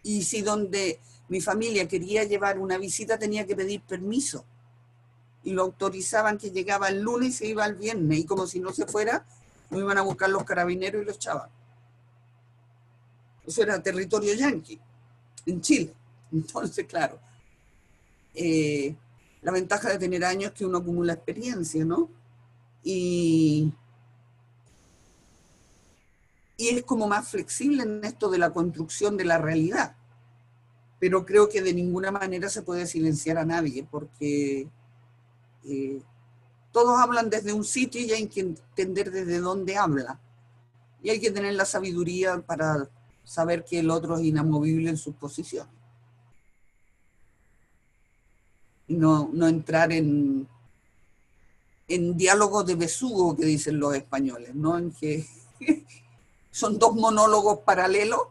Y si donde mi familia quería llevar una visita tenía que pedir permiso. Y lo autorizaban que llegaba el lunes y se iba el viernes. Y como si no se fuera, me iban a buscar los carabineros y los echaban. Eso era territorio yanqui, en Chile. Entonces, claro, la ventaja de tener años es que uno acumula experiencia, ¿no? Y es como más flexible en esto de la construcción de la realidad. Pero creo que de ninguna manera se puede silenciar a nadie, porque todos hablan desde un sitio y hay que entender desde dónde habla. Y hay que tener la sabiduría para saber que el otro es inamovible en sus posiciones. Y no entrar en diálogos de besugo que dicen los españoles, ¿no? En que son dos monólogos paralelos,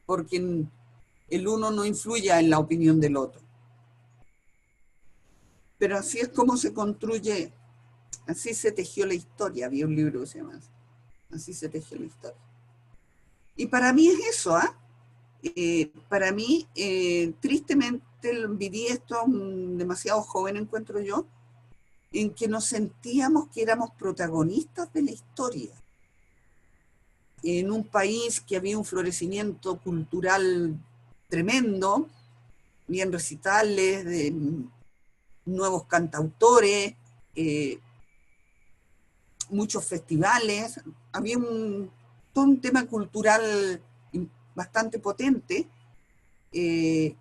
porque el uno no influye en la opinión del otro. Pero así es como se construye, así se tejió la historia. Había un libro que se llama Así se tejió la historia. Y para mí es eso, ¿ah? Para mí, tristemente, viví esto demasiado joven, encuentro yo, en que nos sentíamos que éramos protagonistas de la historia. En un país que había un florecimiento cultural tremendo, bien recitales de nuevos cantautores, muchos festivales, había todo un tema cultural bastante potente, y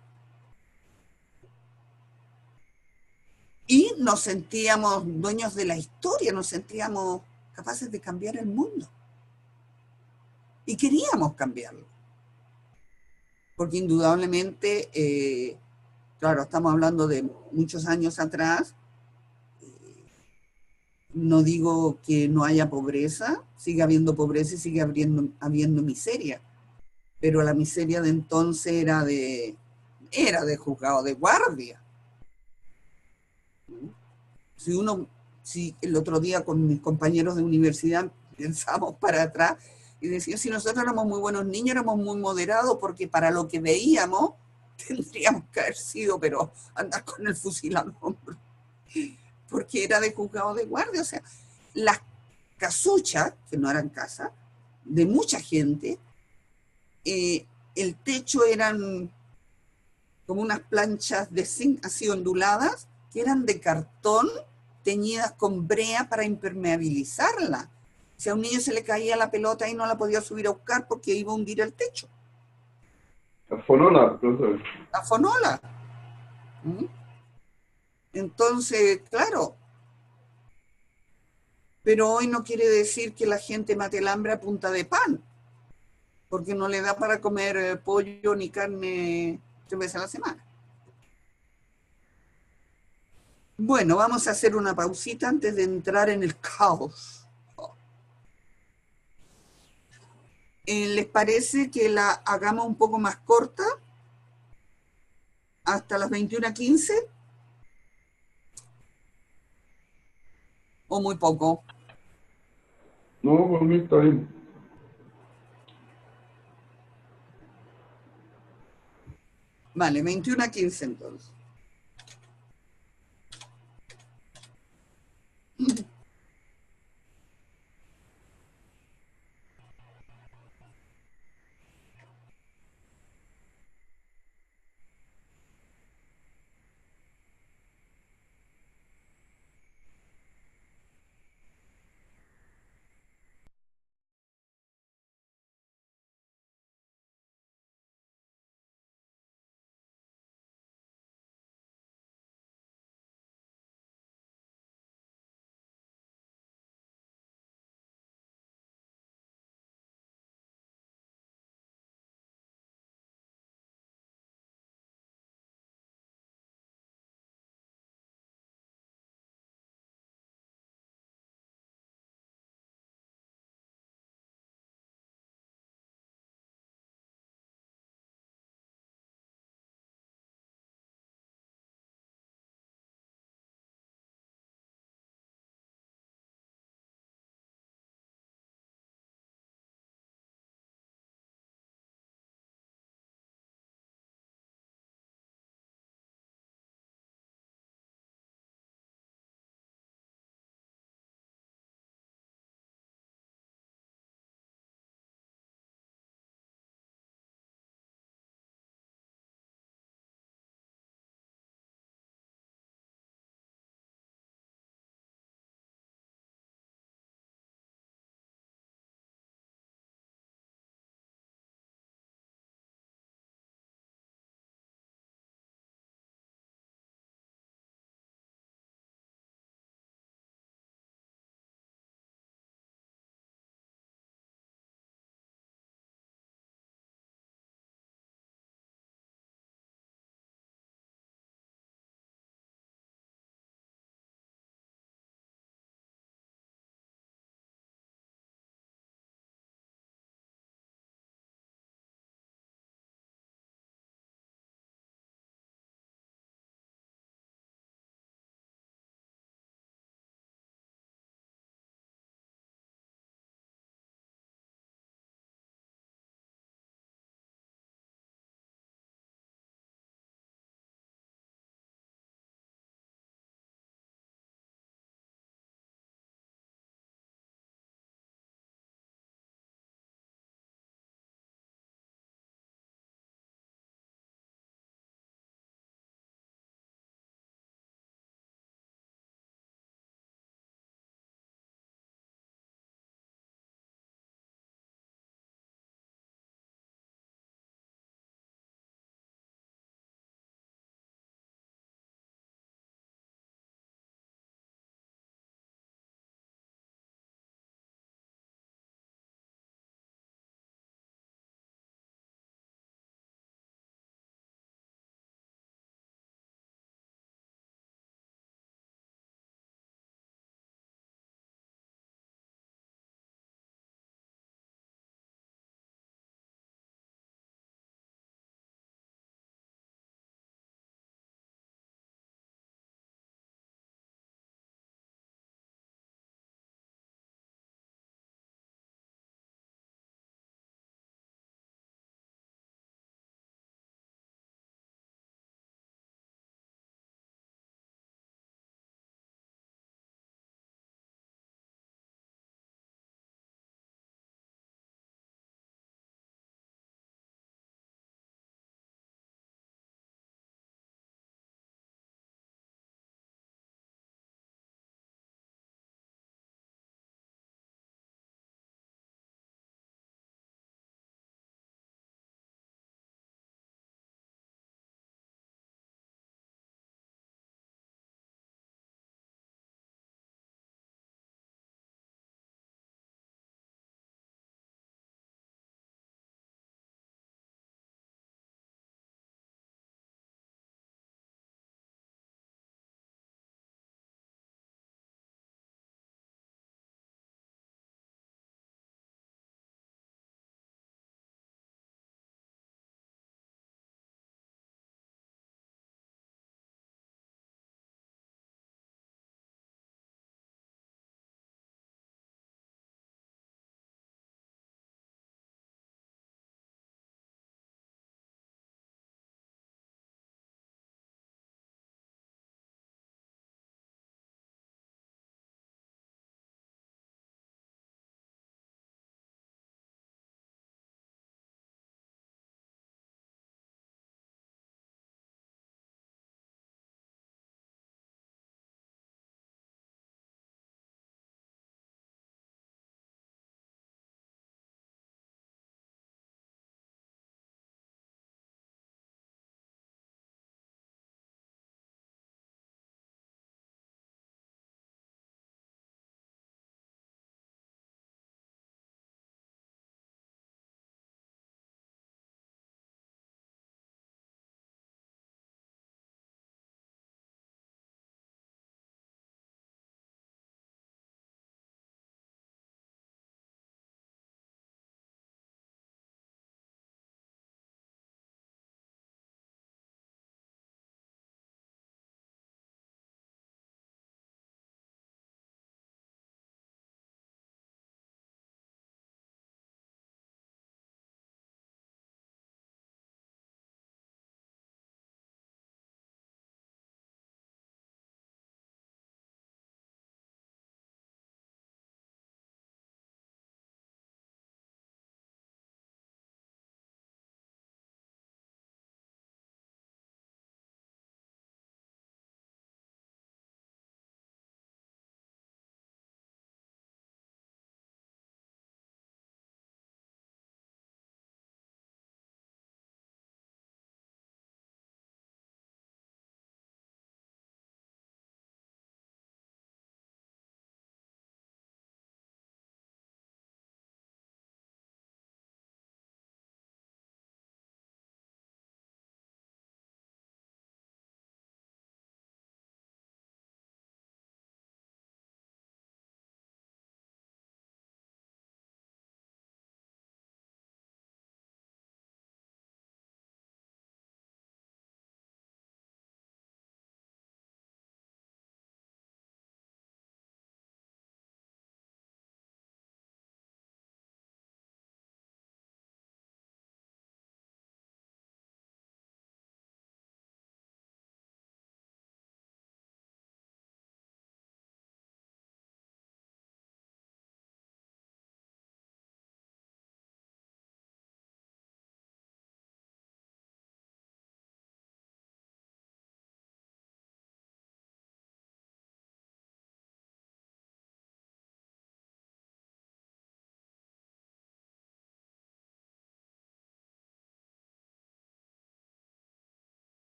nos sentíamos dueños de la historia, nos sentíamos capaces de cambiar el mundo. Y queríamos cambiarlo. Porque indudablemente, claro, estamos hablando de muchos años atrás, no digo que no haya pobreza, sigue habiendo pobreza y sigue habiendo miseria, pero la miseria de entonces era de juzgado de guardia. Si el otro día con mis compañeros de universidad pensamos para atrás y decíamos, si nosotros éramos muy buenos niños, éramos muy moderados, porque para lo que veíamos tendríamos que haber sido, pero andar con el fusil al hombro, porque era de juzgado de guardia. O sea, las casuchas, que no eran casas, de mucha gente, el techo eran como unas planchas de zinc así onduladas, que eran de cartón, teñidas con brea para impermeabilizarla. Si a un niño se le caía la pelota y no la podía subir a buscar porque iba a hundir el techo. La fonola, profesor. La fonola. ¿Mm? Entonces, claro, pero hoy no quiere decir que la gente mate el hambre a punta de pan, porque no le da para comer pollo ni carne 3 veces a la semana. Bueno, vamos a hacer una pausita antes de entrar en el caos. ¿Les parece que la hagamos un poco más corta? ¿Hasta las 21:15? ¿O muy poco? No, por mí está bien. Vale, 21:15 entonces.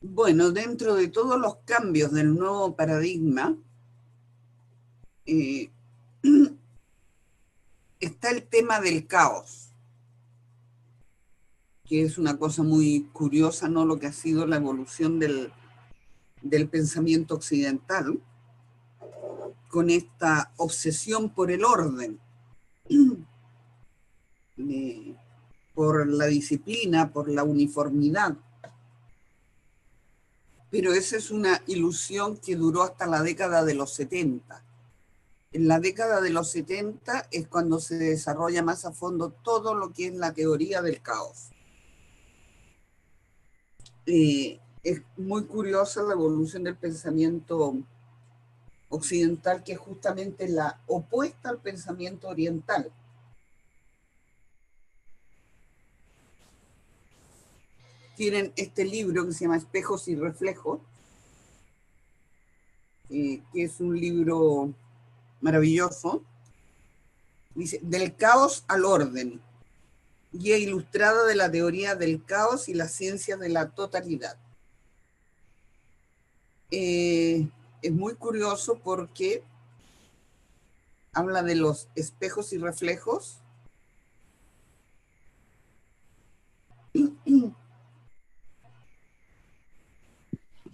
Bueno, dentro de todos los cambios del nuevo paradigma, está el tema del caos, que es una cosa muy curiosa, ¿no? Lo que ha sido la evolución del pensamiento occidental, con esta obsesión por el orden, por la disciplina, por la uniformidad. Pero esa es una ilusión que duró hasta la década de los 70. En la década de los 70 es cuando se desarrolla más a fondo todo lo que es la teoría del caos. Es muy curiosa la evolución del pensamiento occidental, que es justamente la opuesta al pensamiento oriental. Tienen este libro que se llama Espejos y Reflejos, que es un libro maravilloso. Dice, del caos al orden, guía ilustrada de la teoría del caos y la ciencia de la totalidad. Es muy curioso porque habla de los espejos y reflejos,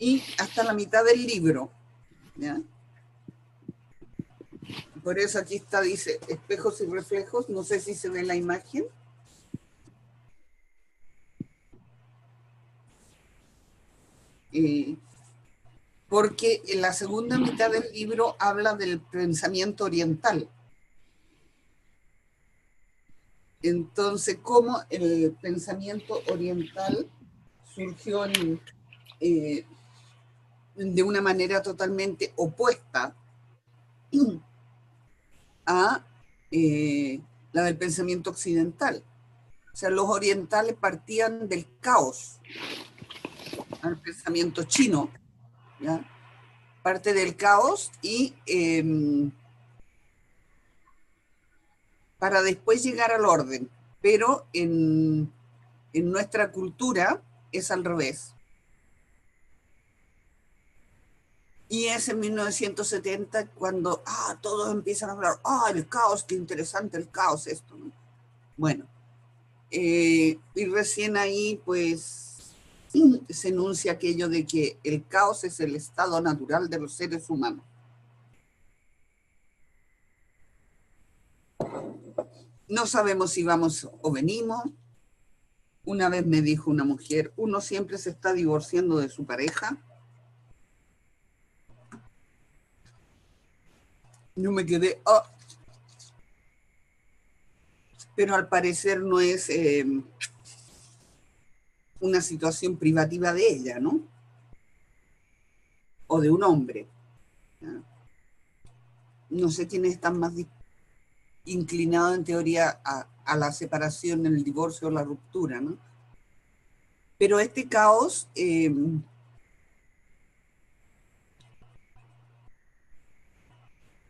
y hasta la mitad del libro, ¿ya? Por eso aquí está, dice, espejos y reflejos, no sé si se ve la imagen. Porque en la segunda mitad del libro habla del pensamiento oriental. Entonces, cómo el pensamiento oriental surgió de una manera totalmente opuesta a la del pensamiento occidental. O sea, los orientales partían del caos, al pensamiento chino, ¿ya? Parte del caos y para después llegar al orden. Pero en nuestra cultura es al revés. Y es en 1970 cuando todos empiezan a hablar, el caos, qué interesante el caos, esto, ¿no? Bueno, y recién ahí pues se enuncia aquello de que el caos es el estado natural de los seres humanos. No sabemos si vamos o venimos. Una vez me dijo una mujer, uno siempre se está divorciando de su pareja. Yo me quedé, pero al parecer no es una situación privativa de ella, ¿no? O de un hombre. ¿Ya? No sé quiénes están más inclinados en teoría a la separación, el divorcio o la ruptura, ¿no? Pero este caos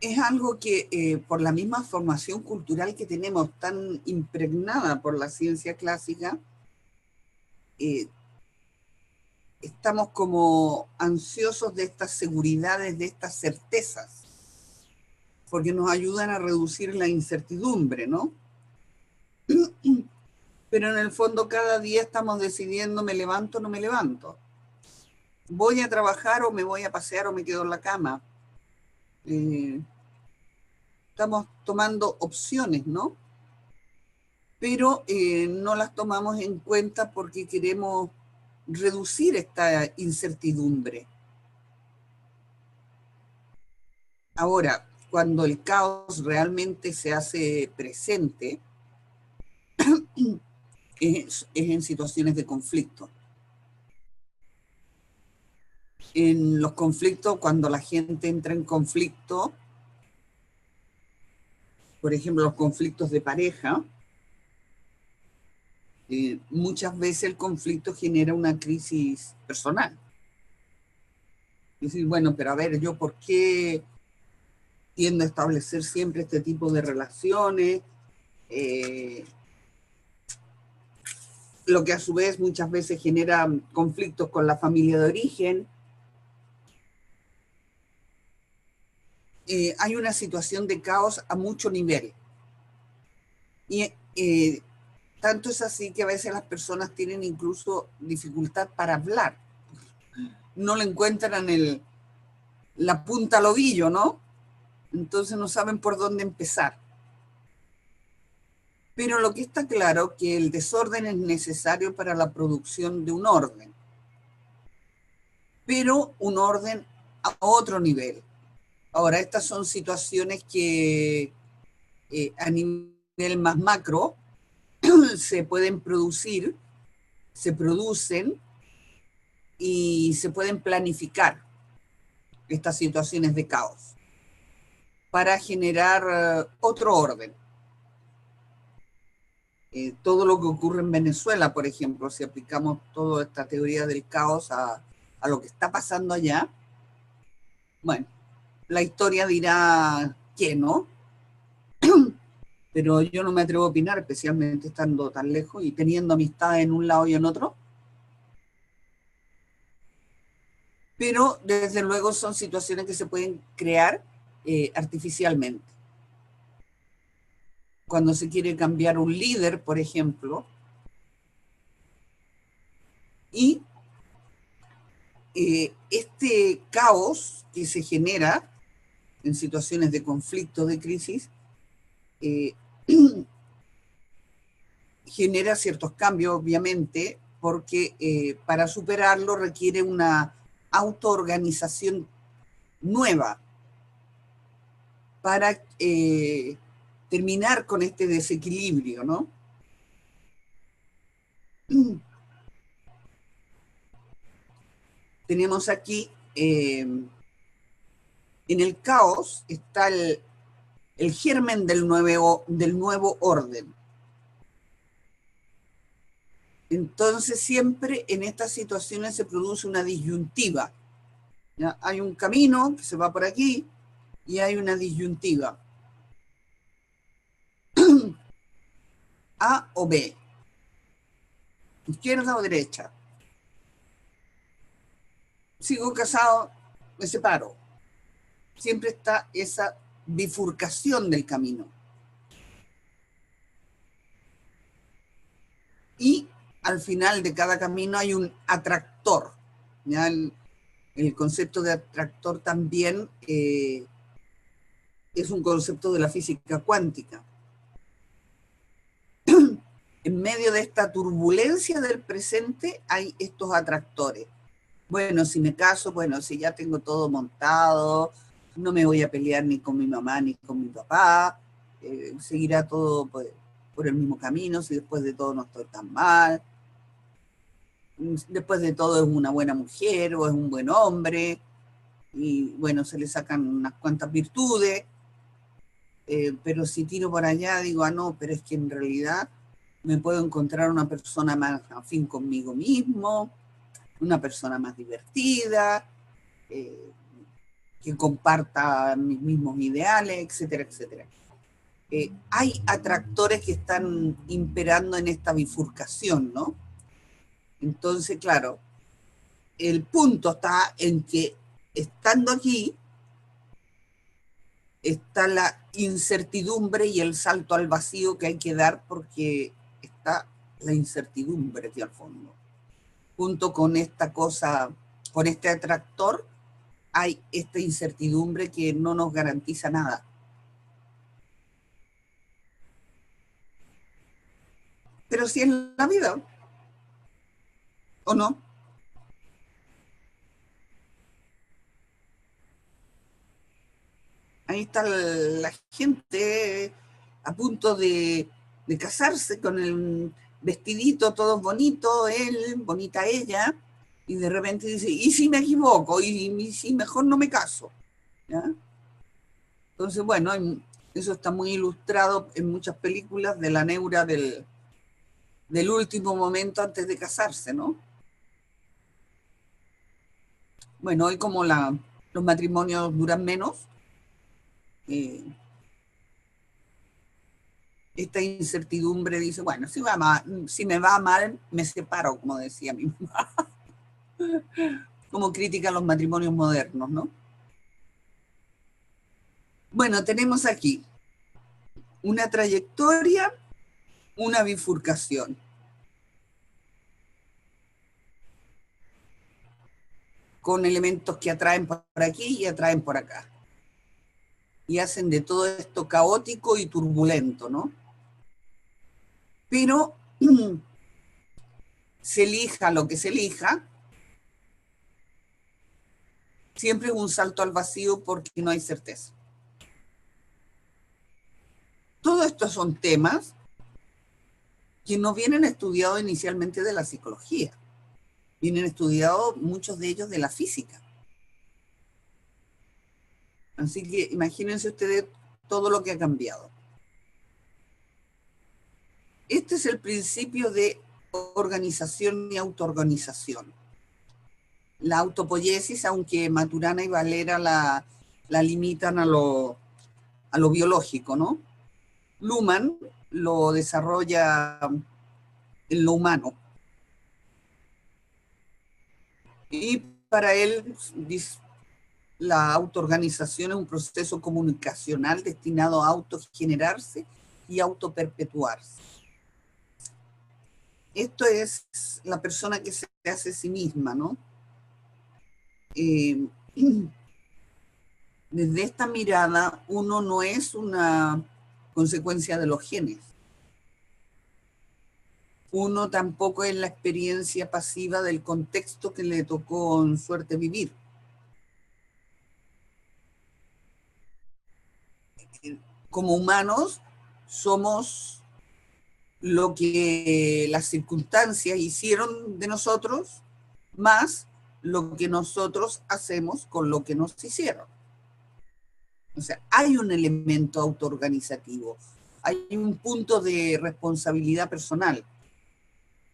es algo que por la misma formación cultural que tenemos tan impregnada por la ciencia clásica, estamos como ansiosos de estas seguridades, de estas certezas, porque nos ayudan a reducir la incertidumbre, ¿no? Pero en el fondo cada día estamos decidiendo, ¿me levanto o no me levanto? ¿Voy a trabajar o me voy a pasear o me quedo en la cama? Estamos tomando opciones, ¿no? Pero no las tomamos en cuenta porque queremos reducir esta incertidumbre. Ahora, cuando el caos realmente se hace presente, es en situaciones de conflicto. En los conflictos, cuando la gente entra en conflicto, por ejemplo, los conflictos de pareja, muchas veces el conflicto genera una crisis personal. Es decir, bueno, pero a ver, ¿yo por qué tiendo a establecer siempre este tipo de relaciones? lo que a su vez muchas veces genera conflictos con la familia de origen. Hay una situación de caos a mucho nivel. Y tanto es así que a veces las personas tienen incluso dificultad para hablar. No le encuentran la punta al ovillo, ¿no? Entonces no saben por dónde empezar. Pero lo que está claro que el desorden es necesario para la producción de un orden, pero un orden a otro nivel. Ahora, estas son situaciones que a nivel más macro se pueden producir, se producen y se pueden planificar estas situaciones de caos para generar otro orden. Todo lo que ocurre en Venezuela, por ejemplo, si aplicamos toda esta teoría del caos a lo que está pasando allá, bueno, la historia dirá que no, pero yo no me atrevo a opinar, especialmente estando tan lejos y teniendo amistades en un lado y en otro. Pero desde luego son situaciones que se pueden crear artificialmente. Cuando se quiere cambiar un líder, por ejemplo, y este caos que se genera en situaciones de conflicto, de crisis, genera ciertos cambios, obviamente, porque para superarlo requiere una autoorganización nueva para terminar con este desequilibrio, ¿no? Tenemos aquí, en el caos está el germen del nuevo orden. Entonces siempre en estas situaciones se produce una disyuntiva. ¿Ya? Hay un camino que se va por aquí y hay una disyuntiva. A o B. Izquierda o derecha. Sigo casado, me separo. Siempre está esa bifurcación del camino. Y al final de cada camino hay un atractor. ¿Ya? El concepto de atractor también es un concepto de la física cuántica. En medio de esta turbulencia del presente hay estos atractores. Bueno, si me caso, bueno, si ya tengo todo montado, no me voy a pelear ni con mi mamá ni con mi papá, seguirá todo por el mismo camino, si después de todo no estoy tan mal, después de todo es una buena mujer o es un buen hombre, y bueno, se le sacan unas cuantas virtudes, pero si tiro por allá digo, ah, no, pero es que en realidad me puedo encontrar una persona más afín conmigo mismo, una persona más divertida, que comparta mis mismos ideales, etcétera, etcétera. Hay atractores que están imperando en esta bifurcación, ¿no? Entonces, claro, el punto está en que estando aquí está la incertidumbre y el salto al vacío que hay que dar porque está la incertidumbre aquí al fondo. Junto con esta cosa, con este atractor, hay esta incertidumbre que no nos garantiza nada. Pero si es la vida, ¿o no? Ahí está la gente a punto de casarse con el vestidito todo bonito, él, bonita ella, y de repente dice, ¿y si me equivoco? ¿Y si mejor no me caso? ¿Ya? Entonces, bueno, eso está muy ilustrado en muchas películas de la neura del último momento antes de casarse, ¿no? Bueno, hoy como los matrimonios duran menos, esta incertidumbre dice, bueno, si me va mal, me separo, como decía mi mamá. Como crítica a los matrimonios modernos, ¿no? Bueno, tenemos aquí una trayectoria, una bifurcación. Con elementos que atraen por aquí y atraen por acá. Y hacen de todo esto caótico y turbulento, ¿no? Pero se elija lo que se elija, siempre es un salto al vacío porque no hay certeza. Todo esto son temas que no vienen estudiados inicialmente de la psicología, vienen estudiados muchos de ellos de la física. Así que imagínense ustedes todo lo que ha cambiado. Este es el principio de organización y autoorganización. La autopoiesis, aunque Maturana y Valera la limitan a lo biológico, ¿no? Luhmann lo desarrolla en lo humano. Y para él, la autoorganización es un proceso comunicacional destinado a autogenerarse y autoperpetuarse. Esto es la persona que se hace a sí misma, ¿no? Desde esta mirada, uno no es una consecuencia de los genes. Uno tampoco es la experiencia pasiva del contexto que le tocó en suerte vivir. Como humanos, somos lo que las circunstancias hicieron de nosotros, más lo que nosotros hacemos con lo que nos hicieron. O sea, hay un elemento autoorganizativo, hay un punto de responsabilidad personal.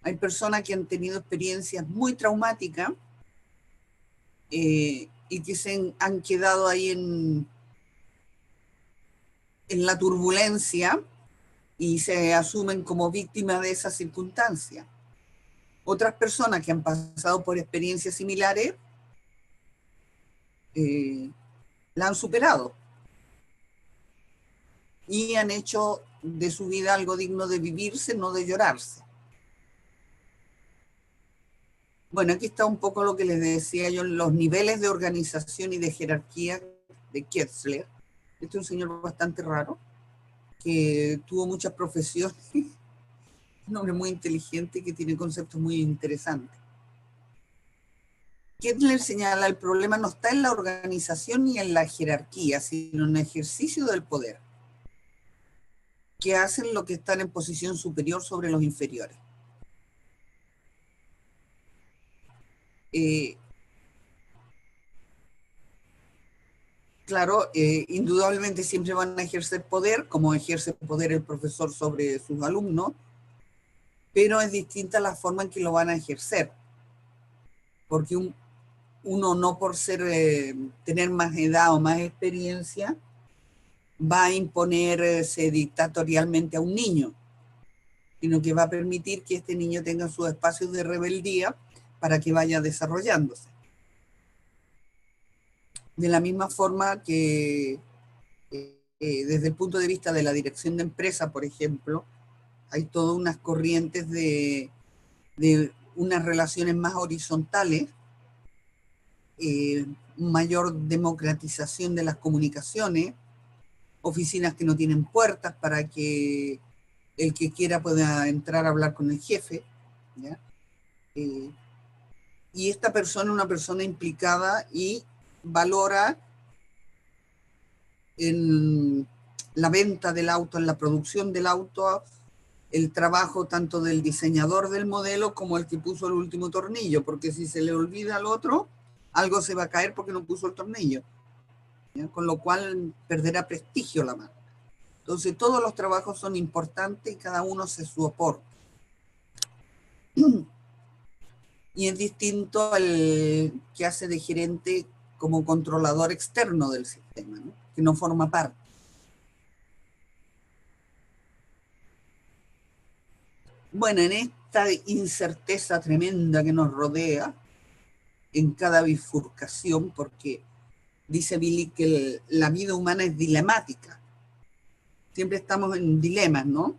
Hay personas que han tenido experiencias muy traumáticas y que han quedado ahí en la turbulencia y se asumen como víctimas de esa circunstancia. Otras personas que han pasado por experiencias similares la han superado y han hecho de su vida algo digno de vivirse, no de llorarse. Bueno, aquí está un poco lo que les decía yo, los niveles de organización y de jerarquía de Ketzler. Este es un señor bastante raro, que tuvo muchas profesiones, un hombre muy inteligente que tiene conceptos muy interesantes. Ketzler señala, el problema no está en la organización ni en la jerarquía, sino en el ejercicio del poder, que hacen lo que están en posición superior sobre los inferiores. Claro, indudablemente siempre van a ejercer poder, como ejerce poder el profesor sobre sus alumnos, pero es distinta la forma en que lo van a ejercer, porque uno no por tener más edad o más experiencia, va a imponerse dictatorialmente a un niño, sino que va a permitir que este niño tenga sus espacios de rebeldía para que vaya desarrollándose. De la misma forma que desde el punto de vista de la dirección de empresa, por ejemplo, hay todas unas corrientes de unas relaciones más horizontales, mayor democratización de las comunicaciones, oficinas que no tienen puertas para que el que quiera pueda entrar a hablar con el jefe, ¿ya? Y esta persona es una persona implicada y valora en la venta del auto, en la producción del auto, el trabajo tanto del diseñador del modelo como el que puso el último tornillo, porque si se le olvida al otro, algo se va a caer porque no puso el tornillo, ¿ya? Con lo cual perderá prestigio la marca. Entonces todos los trabajos son importantes y cada uno hace su aporte. Y es distinto el que hace de gerente como controlador externo del sistema, ¿no? Que no forma parte. Bueno, en esta incerteza tremenda que nos rodea, en cada bifurcación, porque dice Billy que la vida humana es dilemática. Siempre estamos en dilemas, ¿no?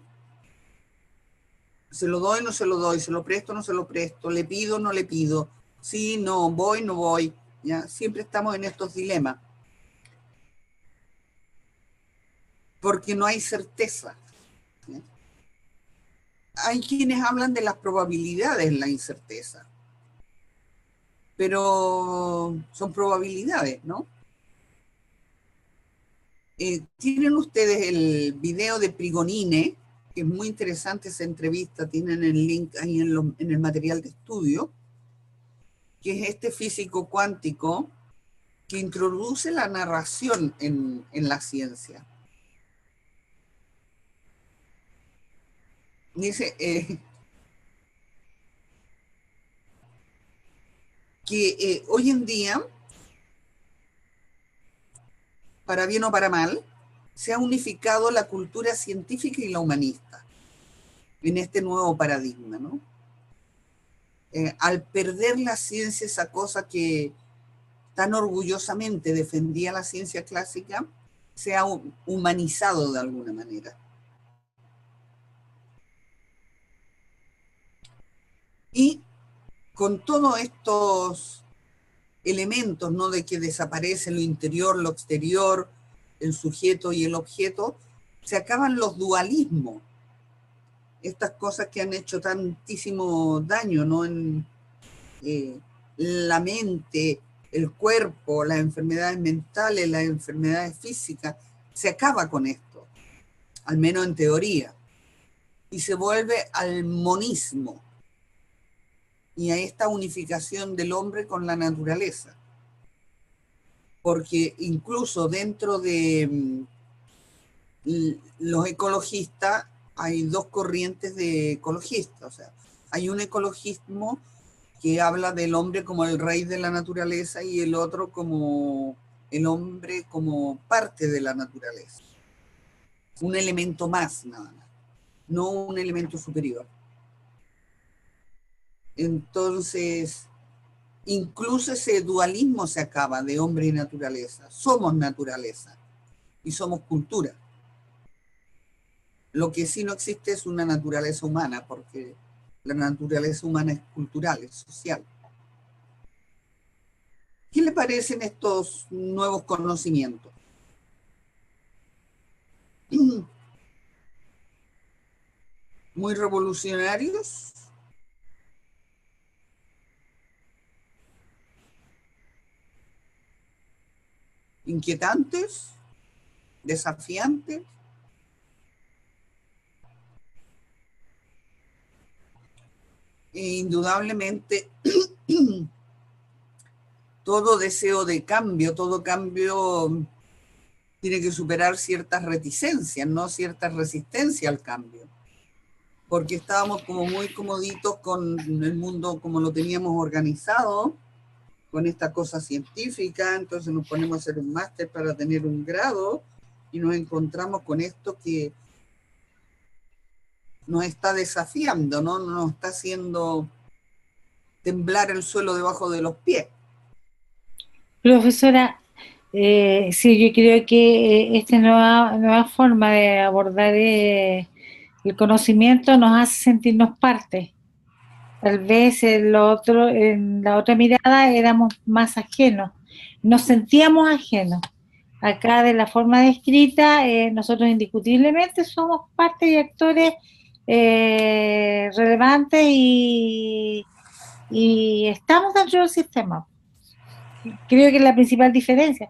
Se lo doy, no se lo doy, se lo presto, no se lo presto, le pido, no le pido, sí, no voy, no voy, ¿ya? Siempre estamos en estos dilemas. Porque no hay certeza, ¿ya? Hay quienes hablan de las probabilidades en la incerteza, pero son probabilidades, ¿no? Tienen ustedes el video de Prigonine, que es muy interesante esa entrevista, tienen el link ahí en el material de estudio, que es este físico cuántico que introduce la narración en la ciencia. Dice que hoy en día, para bien o para mal, se ha unificado la cultura científica y la humanista en este nuevo paradigma, ¿no? Al perder la ciencia, esa cosa que tan orgullosamente defendía la ciencia clásica, se ha humanizado de alguna manera. Y con todos estos elementos, ¿no? De que desaparece lo interior, lo exterior, el sujeto y el objeto, se acaban los dualismos. Estas cosas que han hecho tantísimo daño, ¿no? En la mente, el cuerpo, las enfermedades mentales, las enfermedades físicas, se acaba con esto, al menos en teoría, y se vuelve al monismo y a esta unificación del hombre con la naturaleza. Porque incluso dentro de los ecologistas hay dos corrientes de ecologistas. O sea, hay un ecologismo que habla del hombre como el rey de la naturaleza y el otro como el hombre como parte de la naturaleza. Un elemento más, nada más, no un elemento superior. Entonces, incluso ese dualismo se acaba de hombre y naturaleza. Somos naturaleza y somos cultura. Lo que sí no existe es una naturaleza humana, porque la naturaleza humana es cultural, es social. ¿Qué le parecen estos nuevos conocimientos? Muy revolucionarios. Inquietantes, desafiantes. E indudablemente todo deseo de cambio, todo cambio tiene que superar ciertas reticencias, no cierta resistencia al cambio, porque estábamos como muy comoditos con el mundo como lo teníamos organizado, con esta cosa científica, entonces nos ponemos a hacer un máster para tener un grado y nos encontramos con esto que nos está desafiando, ¿no? Nos está haciendo temblar el suelo debajo de los pies. Profesora, sí, yo creo que esta nueva forma de abordar el conocimiento nos hace sentirnos parte. Tal vez en la otra mirada éramos más ajenos, nos sentíamos ajenos. Acá de la forma descrita, nosotros indiscutiblemente somos parte y actores relevantes y estamos dentro del sistema. Creo que es la principal diferencia.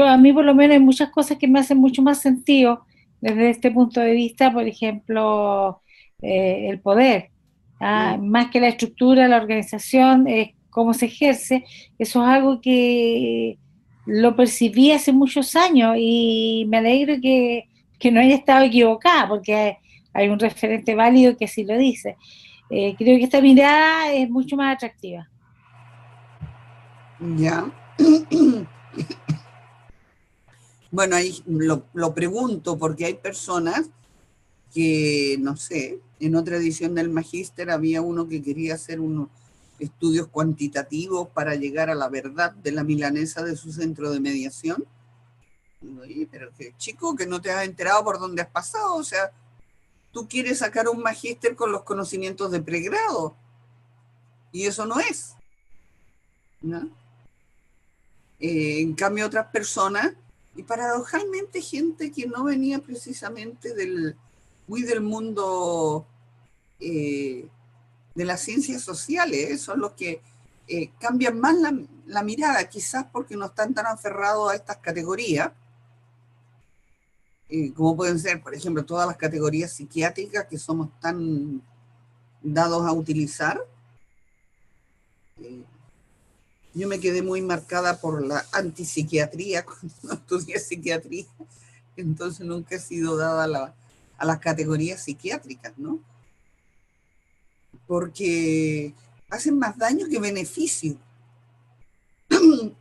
A mí por lo menos hay muchas cosas que me hacen mucho más sentido desde este punto de vista, por ejemplo, el poder. Más que la estructura, la organización, cómo se ejerce, eso es algo que lo percibí hace muchos años y me alegro que no haya estado equivocada, porque hay un referente válido que así lo dice. Creo que esta mirada es mucho más atractiva. Ya. Bueno, ahí lo pregunto porque hay personas que, no sé, en otra edición del Magíster había uno que quería hacer unos estudios cuantitativos para llegar a la verdad de la milanesa de su centro de mediación. Digo, oye, pero que chico, que no te has enterado por dónde has pasado, o sea, tú quieres sacar un magíster con los conocimientos de pregrado, y eso no es, ¿no? En cambio, otras personas, y paradojalmente gente que no venía precisamente muy del mundo de las ciencias sociales, son los que cambian más la mirada, quizás porque no están tan aferrados a estas categorías, como pueden ser, por ejemplo, todas las categorías psiquiátricas que somos tan dados a utilizar. Yo me quedé muy marcada por la antipsiquiatría cuando estudié psiquiatría, entonces nunca he sido dada a las categorías psiquiátricas, ¿no? Porque hacen más daño que beneficio.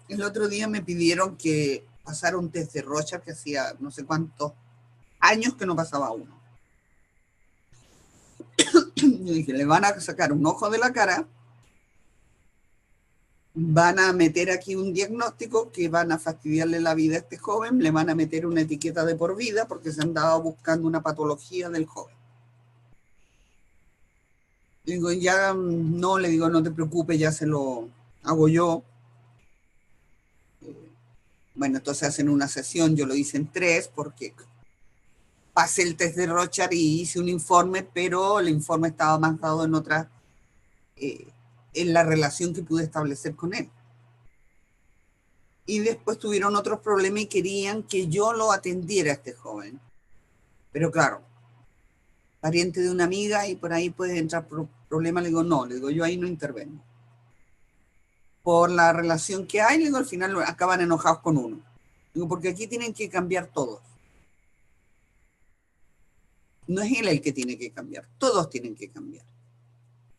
El otro día me pidieron que pasara un test de Rorschach que hacía no sé cuántos años que no pasaba uno. Yo dije, le van a sacar un ojo de la cara, van a meter aquí un diagnóstico que van a fastidiarle la vida a este joven, le van a meter una etiqueta de por vida porque se andaba buscando una patología del joven. Digo, ya no, le digo, no te preocupes, ya se lo hago yo. Bueno, entonces hacen una sesión, yo lo hice en 3 porque pasé el test de Rorschach y hice un informe, pero el informe estaba más dado en otra, en la relación que pude establecer con él. Y después tuvieron otros problemas y querían que yo lo atendiera a este joven. Pero claro, pariente de una amiga y por ahí puede entrar problemas. Le digo, no, le digo, yo ahí no intervengo. Por la relación que hay, le digo, al final acaban enojados con uno. Digo, porque aquí tienen que cambiar todos. No es él el que tiene que cambiar, todos tienen que cambiar.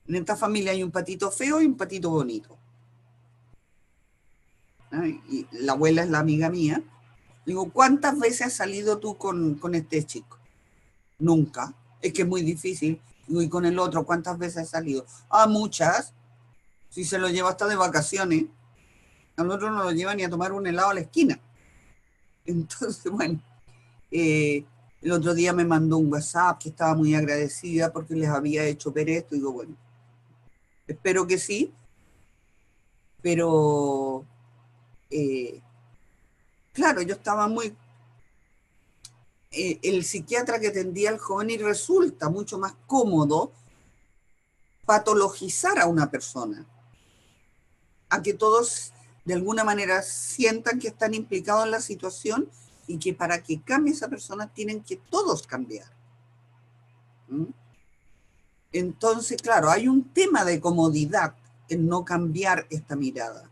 En esta familia hay un patito feo y un patito bonito. Y la abuela es la amiga mía. Digo, ¿cuántas veces has salido tú con este chico? Nunca. Es que es muy difícil. Digo, ¿y con el otro cuántas veces has salido? Ah, muchas. Si se lo lleva hasta de vacaciones. Al otro no lo lleva ni a tomar un helado a la esquina. Entonces, bueno, el otro día me mandó un WhatsApp que estaba muy agradecida porque les había hecho ver esto. Digo, bueno, espero que sí, pero claro, yo estaba muy... el psiquiatra que atendía al joven y resulta mucho más cómodo patologizar a una persona, a que todos de alguna manera sientan que están implicados en la situación y que para que cambie esa persona tienen que todos cambiar. ¿Mm? Entonces, claro, hay un tema de comodidad en no cambiar esta mirada.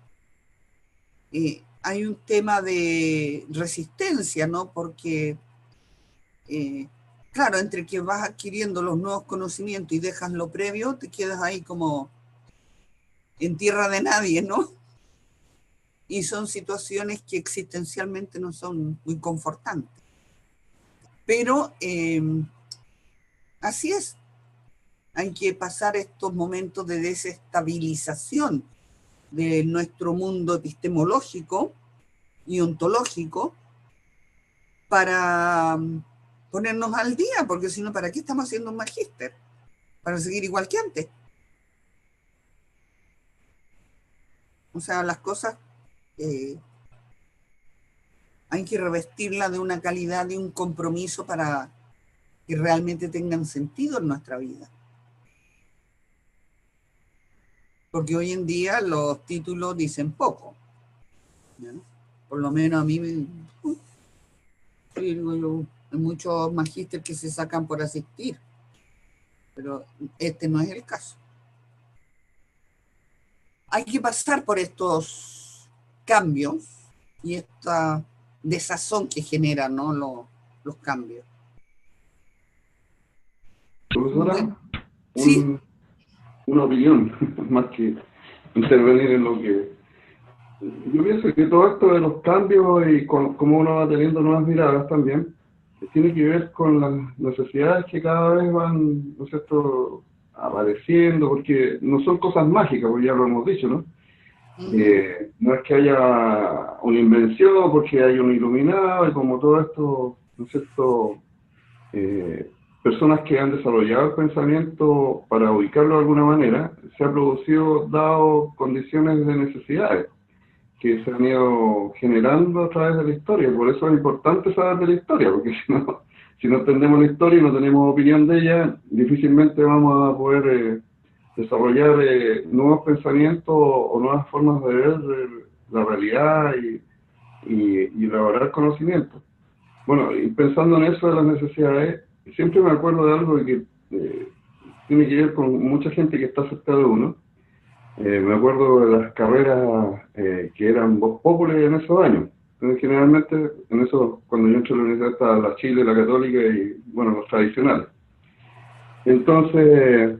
Hay un tema de resistencia, ¿no? Porque, claro, entre que vas adquiriendo los nuevos conocimientos y dejas lo previo, te quedas ahí como en tierra de nadie, ¿no? Y son situaciones que existencialmente no son muy confortantes. Pero así es. Hay que pasar estos momentos de desestabilización de nuestro mundo epistemológico y ontológico para ponernos al día, porque si no, ¿para qué estamos haciendo un magíster? Para seguir igual que antes. O sea, las cosas hay que revestirlas de una calidad, de un compromiso para que realmente tengan sentido en nuestra vida. Porque hoy en día los títulos dicen poco, ¿no? Por lo menos a mí hay muchos magísteres que se sacan por asistir, pero este no es el caso. Hay que pasar por estos cambios y esta desazón que generan, ¿no? los cambios. Profesora, Bueno, sí. Una opinión, más que intervenir en lo que... Yo pienso que todo esto de los cambios y cómo uno va teniendo nuevas miradas también, tiene que ver con las necesidades que cada vez van, ¿no es cierto?, apareciendo, porque no son cosas mágicas, porque ya lo hemos dicho, ¿no? No es que haya una invención, porque hay un iluminado, y como todo esto, ¿no es cierto?, personas que han desarrollado el pensamiento para ubicarlo de alguna manera, se ha producido dado condiciones de necesidades que se han ido generando a través de la historia. Por eso es importante saber de la historia, porque si no entendemos la historia y no tenemos opinión de ella, difícilmente vamos a poder desarrollar nuevos pensamientos o nuevas formas de ver la realidad y elaborar conocimiento. Bueno, y pensando en eso de las necesidades, siempre me acuerdo de algo que tiene que ver con mucha gente que está cerca de uno. Me acuerdo de las carreras que eran Vox Populi en esos años. Entonces, generalmente, en eso, cuando yo entré a la universidad, estaba la Chile, la Católica y, bueno, los tradicionales. Entonces,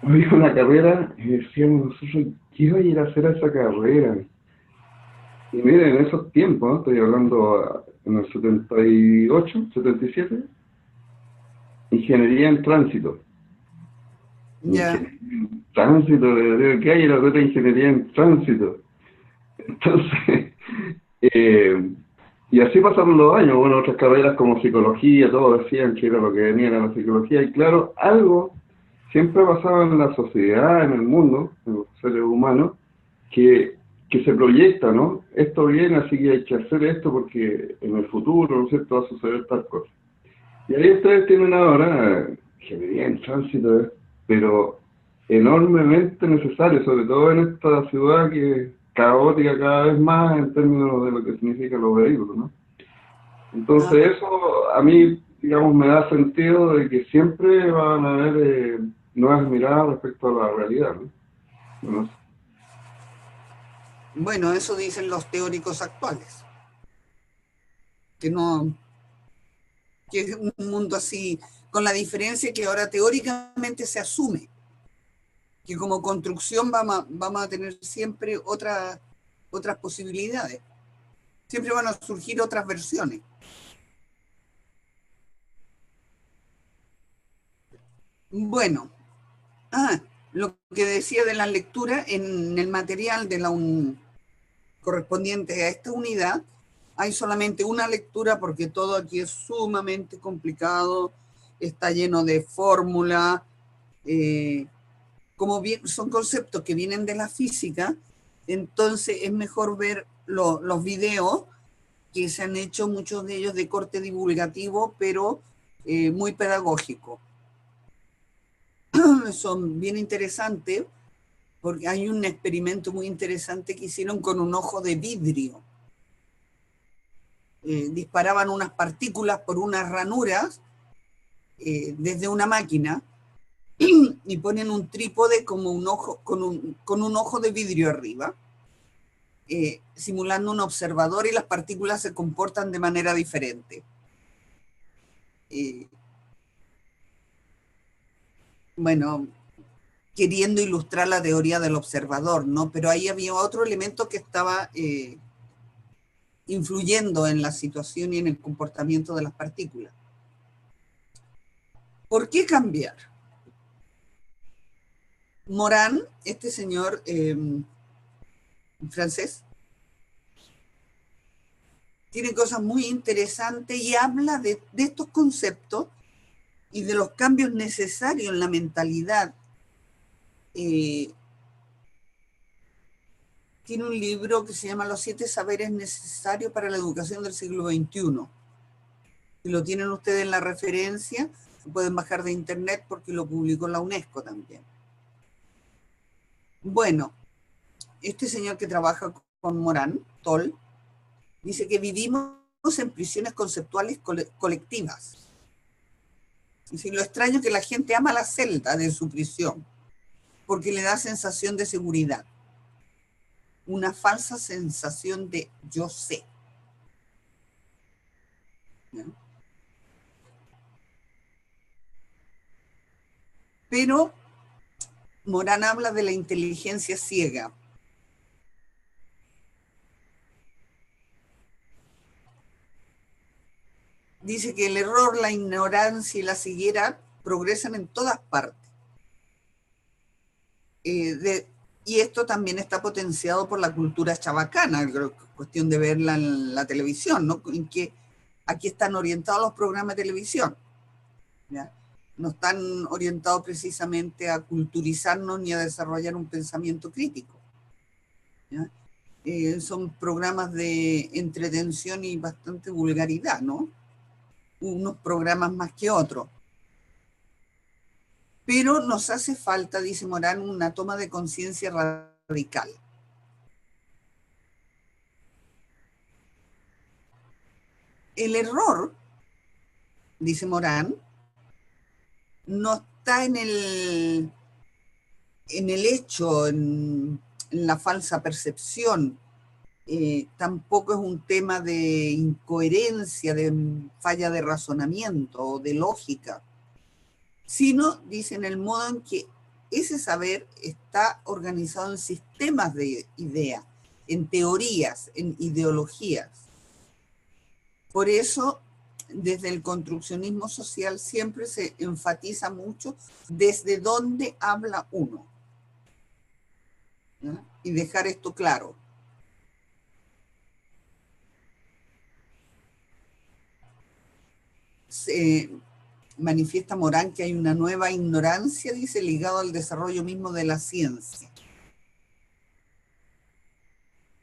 había una carrera y decíamos nosotros, ¿qué iba a ir a hacer a esa carrera? Y miren, en esos tiempos, ¿no? Estoy hablando en el 78, 77, ingeniería en tránsito. Ya. Tránsito, ¿qué hay en la otra ingeniería en tránsito? Entonces, y así pasaron los años. Bueno, otras carreras como psicología, todos decían que era lo que venía era la psicología, y claro, algo siempre pasaba en la sociedad, en el mundo, en los seres humanos, que se proyecta, ¿no? Esto viene, así que hay que hacer esto porque en el futuro, ¿no es cierto?, va a suceder tal cosa. Y ahí ustedes tienen ahora ingeniería en tránsito, pero enormemente necesario, sobre todo en esta ciudad que es caótica cada vez más en términos de lo que significan los vehículos, ¿no? Entonces eso a mí, digamos, me da sentido de que siempre van a haber nuevas miradas respecto a la realidad, ¿no? Bueno, Bueno, eso dicen los teóricos actuales, que no, que es un mundo así, con la diferencia que ahora teóricamente se asume que como construcción vamos a tener siempre otras posibilidades. Siempre van a surgir otras versiones. Bueno, lo que decía de la lectura, en el material de correspondiente a esta unidad, hay solamente una lectura porque todo aquí es sumamente complicado, está lleno de fórmulas, como bien, son conceptos que vienen de la física, entonces es mejor ver los videos que se han hecho, muchos de ellos de corte divulgativo, pero muy pedagógico. Son bien interesantes, porque hay un experimento muy interesante que hicieron con un ojo de vidrio. Disparaban unas partículas por unas ranuras desde una máquina y ponen un trípode como un ojo, con un ojo de vidrio arriba, simulando un observador, y las partículas se comportan de manera diferente. Bueno, queriendo ilustrar la teoría del observador, ¿no? Pero ahí había otro elemento que estaba influyendo en la situación y en el comportamiento de las partículas. ¿Por qué cambiar? Morán, este señor francés, tiene cosas muy interesantes y habla de estos conceptos y de los cambios necesarios en la mentalidad. Tiene un libro que se llama Los 7 saberes necesarios para la educación del siglo XXI. Si lo tienen ustedes en la referencia, lo pueden bajar de internet porque lo publicó la UNESCO también. Bueno, este señor que trabaja con Morán, Toll, dice que vivimos en prisiones conceptuales colectivas. Y lo extraño es que la gente ama la celda de su prisión porque le da sensación de seguridad. Una falsa sensación de yo sé. ¿No? Pero Morán habla de la inteligencia ciega. dice que el error, la ignorancia y la ceguera progresan en todas partes. Y esto también está potenciado por la cultura chabacana, cuestión de verla en la televisión, ¿no? En que aquí están orientados los programas de televisión, ¿ya? No están orientados precisamente a culturizarnos ni a desarrollar un pensamiento crítico, ¿ya? Son programas de entretención y bastante vulgaridad, ¿no? Unos programas más que otros. Pero nos hace falta, dice Morán, una toma de conciencia radical. El error, dice Morán, no está en el hecho, en la falsa percepción. Tampoco es un tema de incoherencia, de falla de razonamiento o de lógica, sino, dice, en el modo en que ese saber está organizado en sistemas de ideas, en teorías, en ideologías. Por eso, desde el construccionismo social siempre se enfatiza mucho desde dónde habla uno, ¿no? Y dejar esto claro. Se manifiesta Morán que hay una nueva ignorancia, dice, ligado al desarrollo mismo de la ciencia.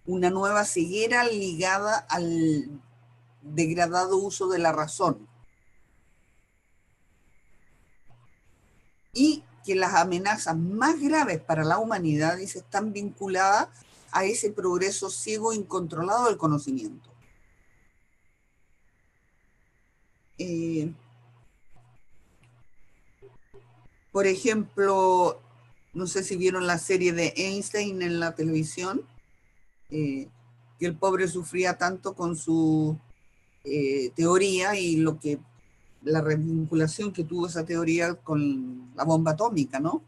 Una nueva ceguera ligada al degradado uso de la razón. Y que las amenazas más graves para la humanidad, dice, están vinculadas a ese progreso ciego e incontrolado del conocimiento. Por ejemplo, no sé si vieron la serie de Einstein en la televisión, que el pobre sufría tanto con su teoría y la revinculación que tuvo esa teoría con la bomba atómica, ¿no?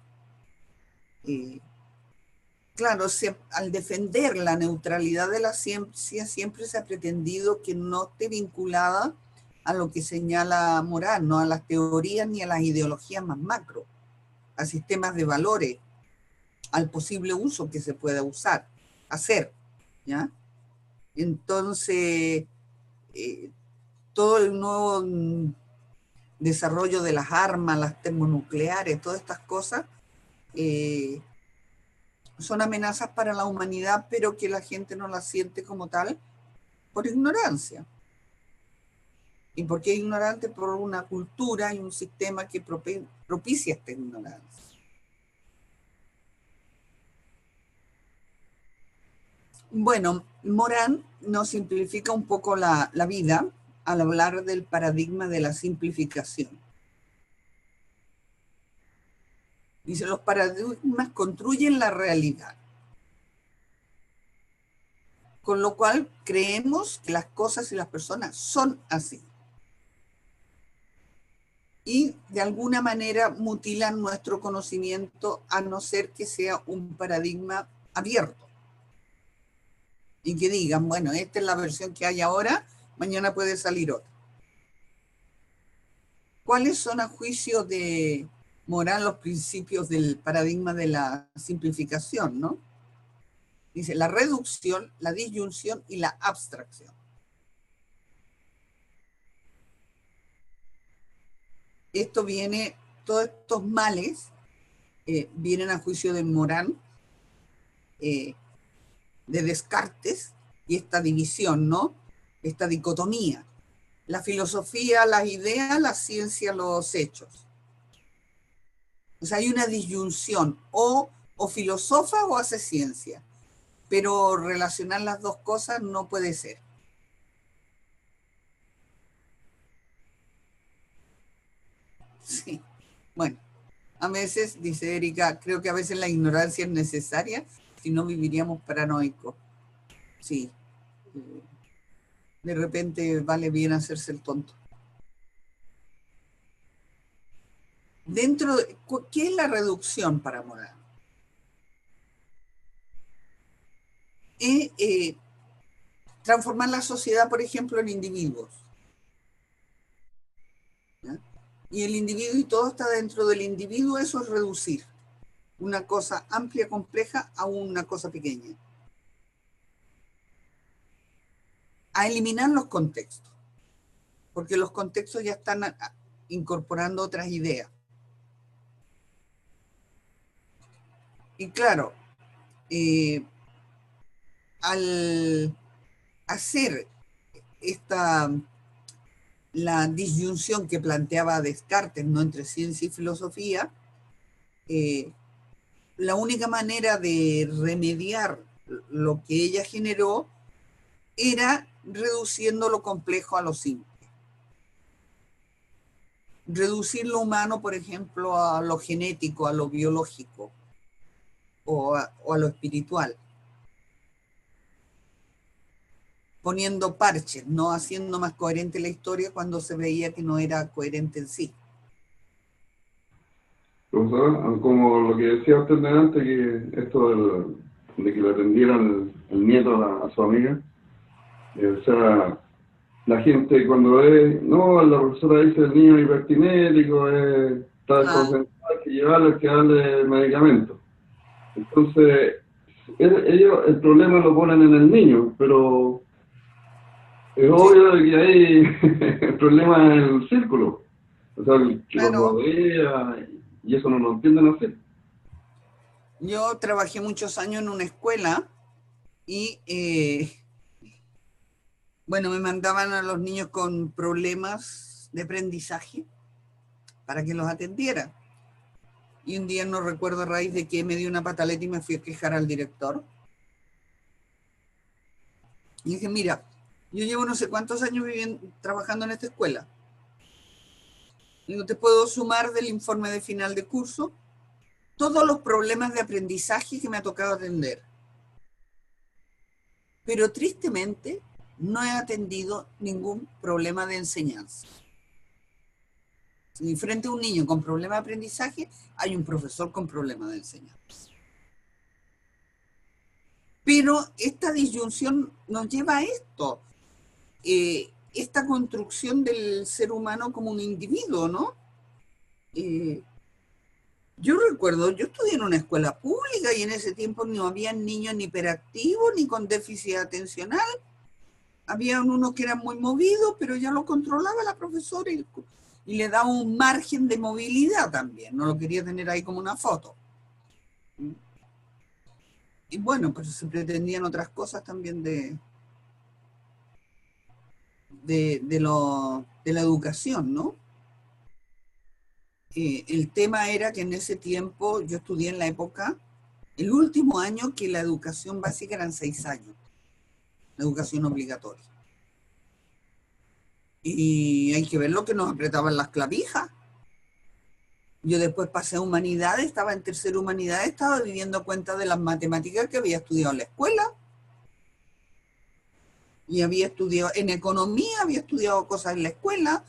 Claro, al defender la neutralidad de la ciencia siempre se ha pretendido que no esté vinculada a lo que señala Morán, no a las teorías ni a las ideologías más macro, a sistemas de valores, al posible uso que se pueda hacer, ¿ya? Entonces, todo el nuevo desarrollo de las armas, las termonucleares, todas estas cosas, son amenazas para la humanidad, pero que la gente no las siente como tal por ignorancia. ¿Y por qué ignorante? Por una cultura y un sistema que propicia esta ignorancia. Bueno, Morán nos simplifica un poco la vida al hablar del paradigma de la simplificación. Dice, los paradigmas construyen la realidad, con lo cual creemos que las cosas y las personas son así. Y de alguna manera mutilan nuestro conocimiento a no ser que sea un paradigma abierto. Y que digan, bueno, esta es la versión que hay ahora, mañana puede salir otra. ¿Cuáles son, a juicio de Morán, los principios del paradigma de la simplificación, no? Dice, la reducción, la disyunción y la abstracción. Todos estos males vienen a juicio de Morán, de Descartes, y esta división, ¿no? Esta dicotomía. La filosofía, las ideas, la ciencia, los hechos. O sea, hay una disyunción, o filosofa o hace ciencia, pero relacionar las dos cosas no puede ser. Sí, bueno, a veces, dice Erika, creo que a veces la ignorancia es necesaria, si no viviríamos paranoicos. Sí, de repente vale bien hacerse el tonto. ¿Qué es la reducción para Morán? Transformar la sociedad, por ejemplo, en individuos. y el individuo y todo está dentro del individuo, eso es reducir una cosa amplia, compleja, a una cosa pequeña. A eliminar los contextos, porque los contextos ya están incorporando otras ideas. Y claro, al hacer la disyunción que planteaba Descartes, ¿no?, entre ciencia y filosofía, la única manera de remediar lo que ella generó era reduciendo lo complejo a lo simple. Reducir lo humano, por ejemplo, a lo genético, a lo biológico, o a lo espiritual. Poniendo parches, no haciendo más coherente la historia cuando se veía que no era coherente en sí. Profesor, como lo que decía usted delante, que esto de que le atendieran el nieto a su amiga, o sea, la gente cuando ve, no, la profesora dice el niño hipertinético, está desconcentrado, hay que darle medicamentos. Entonces, ellos el problema lo ponen en el niño, pero es obvio que ahí el problema es el círculo. O sea, que lo rodea, y eso no lo entienden hacer. Yo trabajé muchos años en una escuela y, bueno, me mandaban a los niños con problemas de aprendizaje para que los atendiera. Y un día no recuerdo a raíz de que me dio una pataleta y me fui a quejar al director. Y dije, mira, yo llevo no sé cuántos años trabajando en esta escuela. Y no te puedo sumar del informe de final de curso todos los problemas de aprendizaje que me ha tocado atender. Pero tristemente no he atendido ningún problema de enseñanza. Si frente a un niño con problema de aprendizaje, hay un profesor con problema de enseñanza. Pero esta disyunción nos lleva a esto. Esta construcción del ser humano como un individuo, ¿no? Yo recuerdo, yo estudié en una escuela pública y en ese tiempo no había niños ni hiperactivos ni con déficit atencional. Había unos que eran muy movidos, pero ya lo controlaba la profesora y le daba un margen de movilidad también. No lo quería tener ahí como una foto. Y bueno, pues se pretendían otras cosas también de la educación, ¿no? El tema era que en ese tiempo, yo estudié en la época, el último año que la educación básica eran 6 años, la educación obligatoria. Y hay que ver lo que nos apretaban las clavijas. Yo después pasé a humanidades, estaba en tercera humanidades, estaba viviendo cuenta de las matemáticas que había estudiado en la escuela. Y había estudiado en economía, había estudiado cosas en la escuela.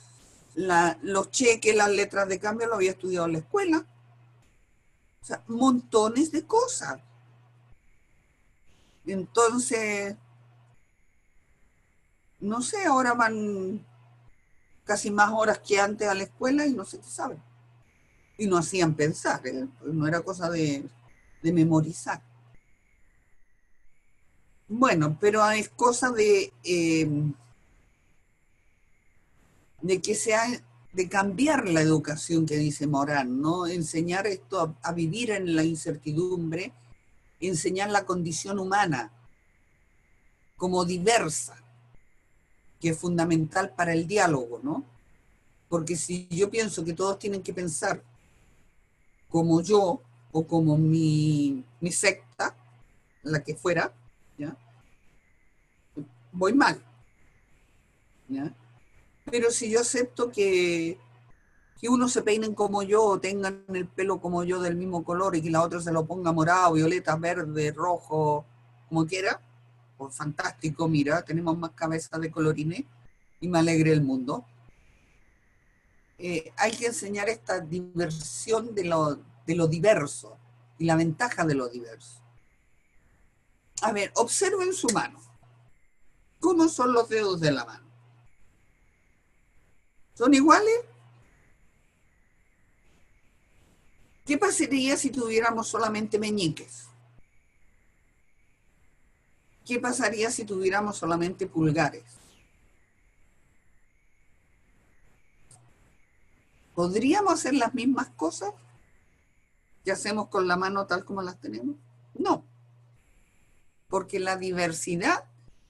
Los cheques, las letras de cambio lo había estudiado en la escuela. O sea, montones de cosas. Entonces, no sé, ahora van casi más horas que antes a la escuela y no sé qué saben. Y no hacían pensar, no era cosa de memorizar. Bueno, pero es cosa de que de cambiar la educación que dice Morán, ¿no? Enseñar esto a vivir en la incertidumbre, enseñar la condición humana como diversa, que es fundamental para el diálogo, ¿no? Porque si yo pienso que todos tienen que pensar como yo o como mi secta, la que fuera, ¿ya? Voy mal, ¿ya? Pero si yo acepto que unos se peinen como yo, o tengan el pelo como yo del mismo color, y que la otra se lo ponga morado, violeta, verde, rojo, como quiera, pues fantástico, mira, tenemos más cabezas de colorines y me alegre el mundo. Hay que enseñar esta diversión de lo diverso y la ventaja de lo diverso. A ver, observen su mano. ¿Cómo son los dedos de la mano? ¿Son iguales? ¿Qué pasaría si tuviéramos solamente meñiques? ¿Qué pasaría si tuviéramos solamente pulgares? ¿Podríamos hacer las mismas cosas que hacemos con la mano tal como las tenemos? No, porque la diversidad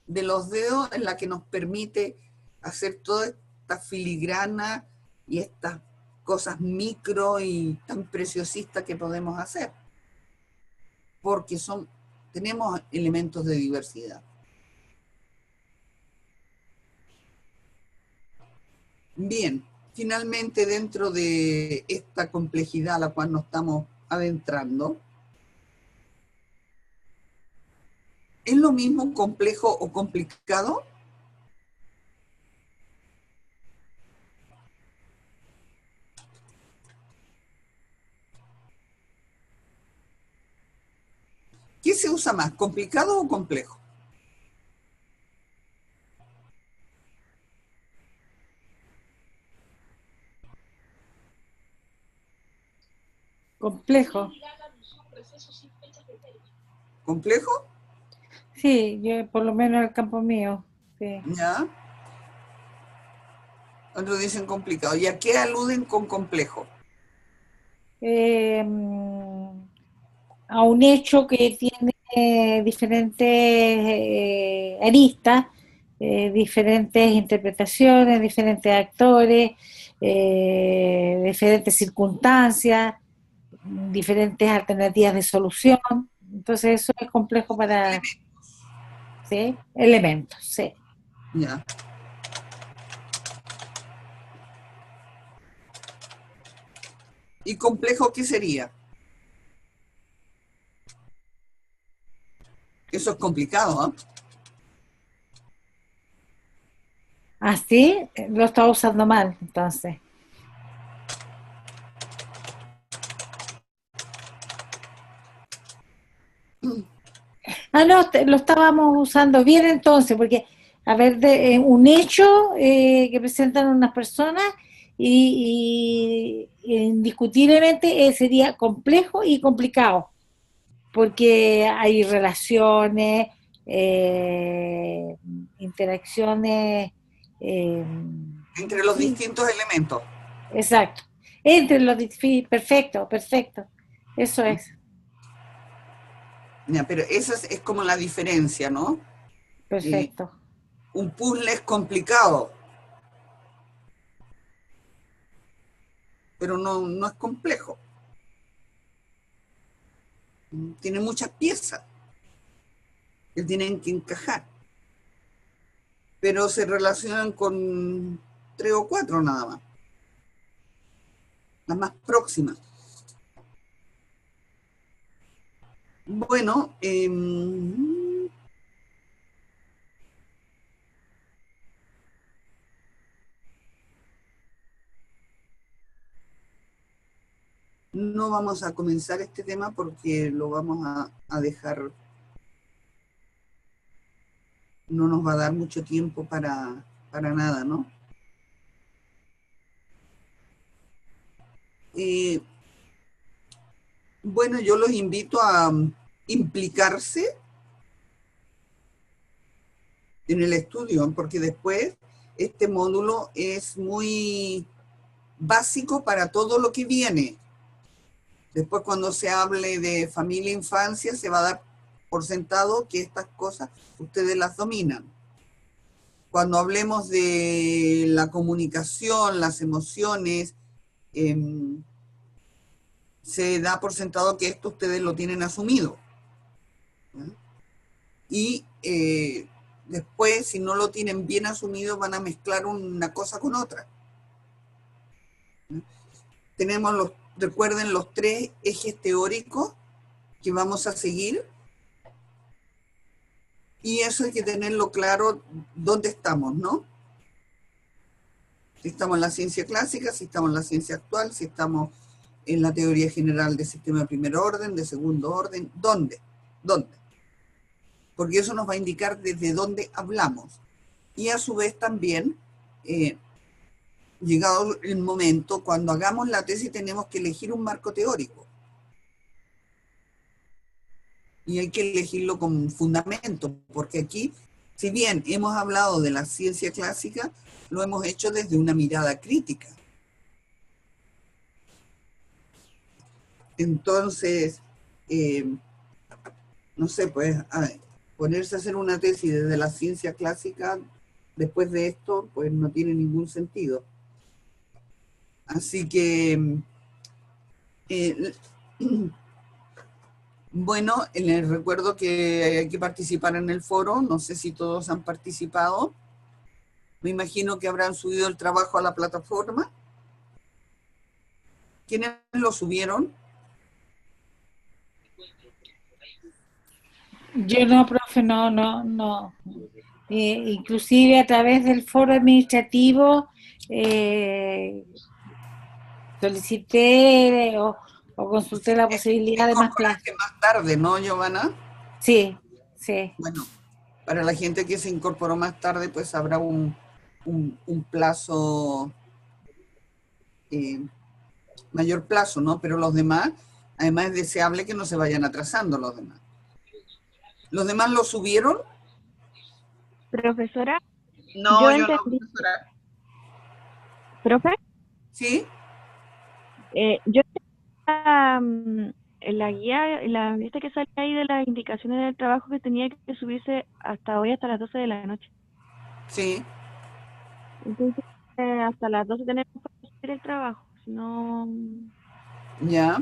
de los dedos es la que nos permite hacer toda esta filigrana y estas cosas micro y tan preciosistas que podemos hacer, porque tenemos elementos de diversidad. Bien, finalmente dentro de esta complejidad a la cual nos estamos adentrando, ¿es lo mismo complejo o complicado? ¿Qué se usa más, complicado o complejo? Complejo. ¿Complejo? Sí, yo por lo menos en el campo mío. Sí. ¿Ya? Otros dicen complicado. ¿Y a qué aluden con complejo? A un hecho que tiene diferentes aristas, diferentes interpretaciones, diferentes actores, diferentes circunstancias, diferentes alternativas de solución. Entonces eso es complejo para... ¿Sí? Elementos, sí. Ya. ¿Y complejo qué sería? Eso es complicado, ¿ah? Así lo está usando mal, entonces. No, lo estábamos usando bien entonces, porque, a ver, un hecho que presentan unas personas y indiscutiblemente sería complejo y complicado, porque hay relaciones, interacciones, eh, Entre los sí, distintos elementos. exacto. Perfecto, perfecto. Eso es, Ya, pero esa es como la diferencia, ¿no? perfecto. Un puzzle es complicado, pero no es complejo. Tiene muchas piezas que tienen que encajar, pero se relacionan con 3 o 4 nada más, las más próximas. Bueno, no vamos a comenzar este tema porque lo vamos a dejar, no nos va a dar mucho tiempo para nada, ¿no? Bueno, yo los invito a implicarse en el estudio, porque después este módulo es muy básico para todo lo que viene. Después cuando se hable de familia e infancia, se va a dar por sentado que estas cosas ustedes las dominan. Cuando hablemos de la comunicación, las emociones, se da por sentado que esto ustedes lo tienen asumido. Y después, si no lo tienen bien asumido, van a mezclar una cosa con otra. Tenemos recuerden los 3 ejes teóricos que vamos a seguir. Y eso hay que tenerlo claro dónde estamos, ¿no? Si estamos en la ciencia clásica, si estamos en la ciencia actual, si estamos en la teoría general del sistema de primer orden, de segundo orden, ¿dónde? ¿Dónde? Porque eso nos va a indicar desde dónde hablamos. Y a su vez también, llegado el momento, cuando hagamos la tesis tenemos que elegir un marco teórico. y hay que elegirlo con fundamento, porque aquí, si bien hemos hablado de la ciencia clásica, lo hemos hecho desde una mirada crítica. Entonces, no sé, pues ponerse a hacer una tesis desde la ciencia clásica después de esto, pues no tiene ningún sentido. Así que, bueno, les recuerdo que hay que participar en el foro, no sé si todos han participado. Me imagino que habrán subido el trabajo a la plataforma. ¿Quiénes lo subieron? Yo no, profe, no. Inclusive a través del foro administrativo solicité o consulté la posibilidad de más clases. Más tarde, ¿no, Giovanna? Sí. Bueno, para la gente que se incorporó más tarde, pues habrá un plazo, mayor plazo, ¿no? Pero los demás, además es deseable que no se vayan atrasando los demás. ¿Los demás lo subieron? Profesora. No, yo no, entendí. profesora. ¿Profe? Sí. Yo en la guía, la vista que sale ahí de las indicaciones del trabajo que tenía que subirse hasta hoy, hasta las 12 de la noche. Sí. Entonces, hasta las 12 tenemos que subir el trabajo, si no... Ya.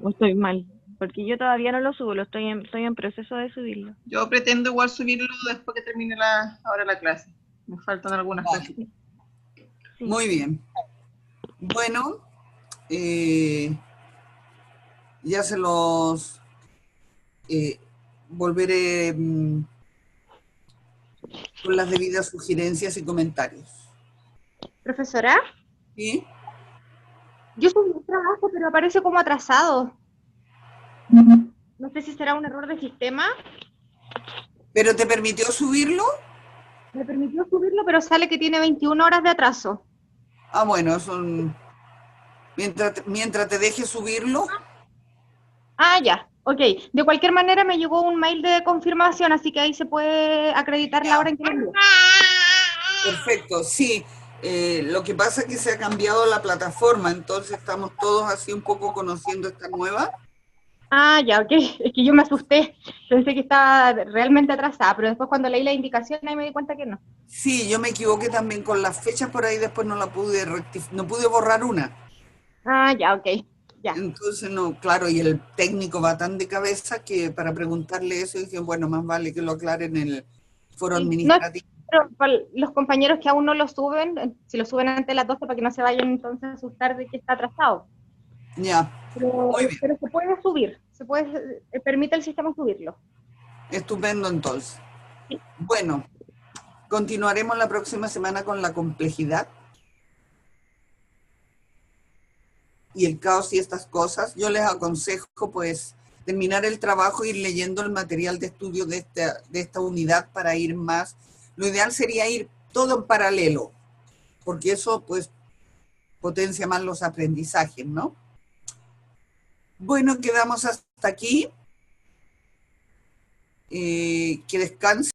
O estoy mal, porque yo todavía no lo subo, estoy en proceso de subirlo. Yo pretendo igual subirlo después que termine ahora la clase. Me faltan algunas cosas. Sí. Muy bien. Bueno, ya se los volveré con las debidas sugerencias y comentarios. Profesora, ¿Sí? yo subí un trabajo, pero aparece como atrasado. No sé si será un error de sistema. ¿Pero te permitió subirlo? Me permitió subirlo, pero sale que tiene 21 horas de atraso. Ah, bueno, mientras te deje subirlo. Ah, ya, ok. De cualquier manera me llegó un mail de confirmación, así que ahí se puede acreditar la hora en que lo envió. Perfecto, sí. Lo que pasa es que se ha cambiado la plataforma, entonces estamos todos así un poco conociendo esta nueva. Ah, ya, ok. Es que yo me asusté. Pensé que estaba realmente atrasada, pero después cuando leí la indicación ahí me di cuenta que no. Sí, yo me equivoqué también con las fechas por ahí, después no pude borrar una. Ah, ya, ok. Ya. Entonces, no, claro, y el técnico va tan de cabeza que para preguntarle eso dije, bueno, más vale que lo aclare en el foro administrativo. No, pero para los compañeros que aún no lo suben, si lo suben antes de las 12 para que no se vayan entonces a asustar de que está atrasado. Ya, muy bien. Pero se puede subir, permite el sistema subirlo. Estupendo entonces. Bueno, continuaremos la próxima semana con la complejidad y el caos y estas cosas. Yo les aconsejo pues terminar el trabajo e ir leyendo el material de estudio de esta unidad para ir más. Lo ideal sería ir todo en paralelo, porque eso pues potencia más los aprendizajes, ¿no? Bueno, quedamos hasta aquí. Que descansen.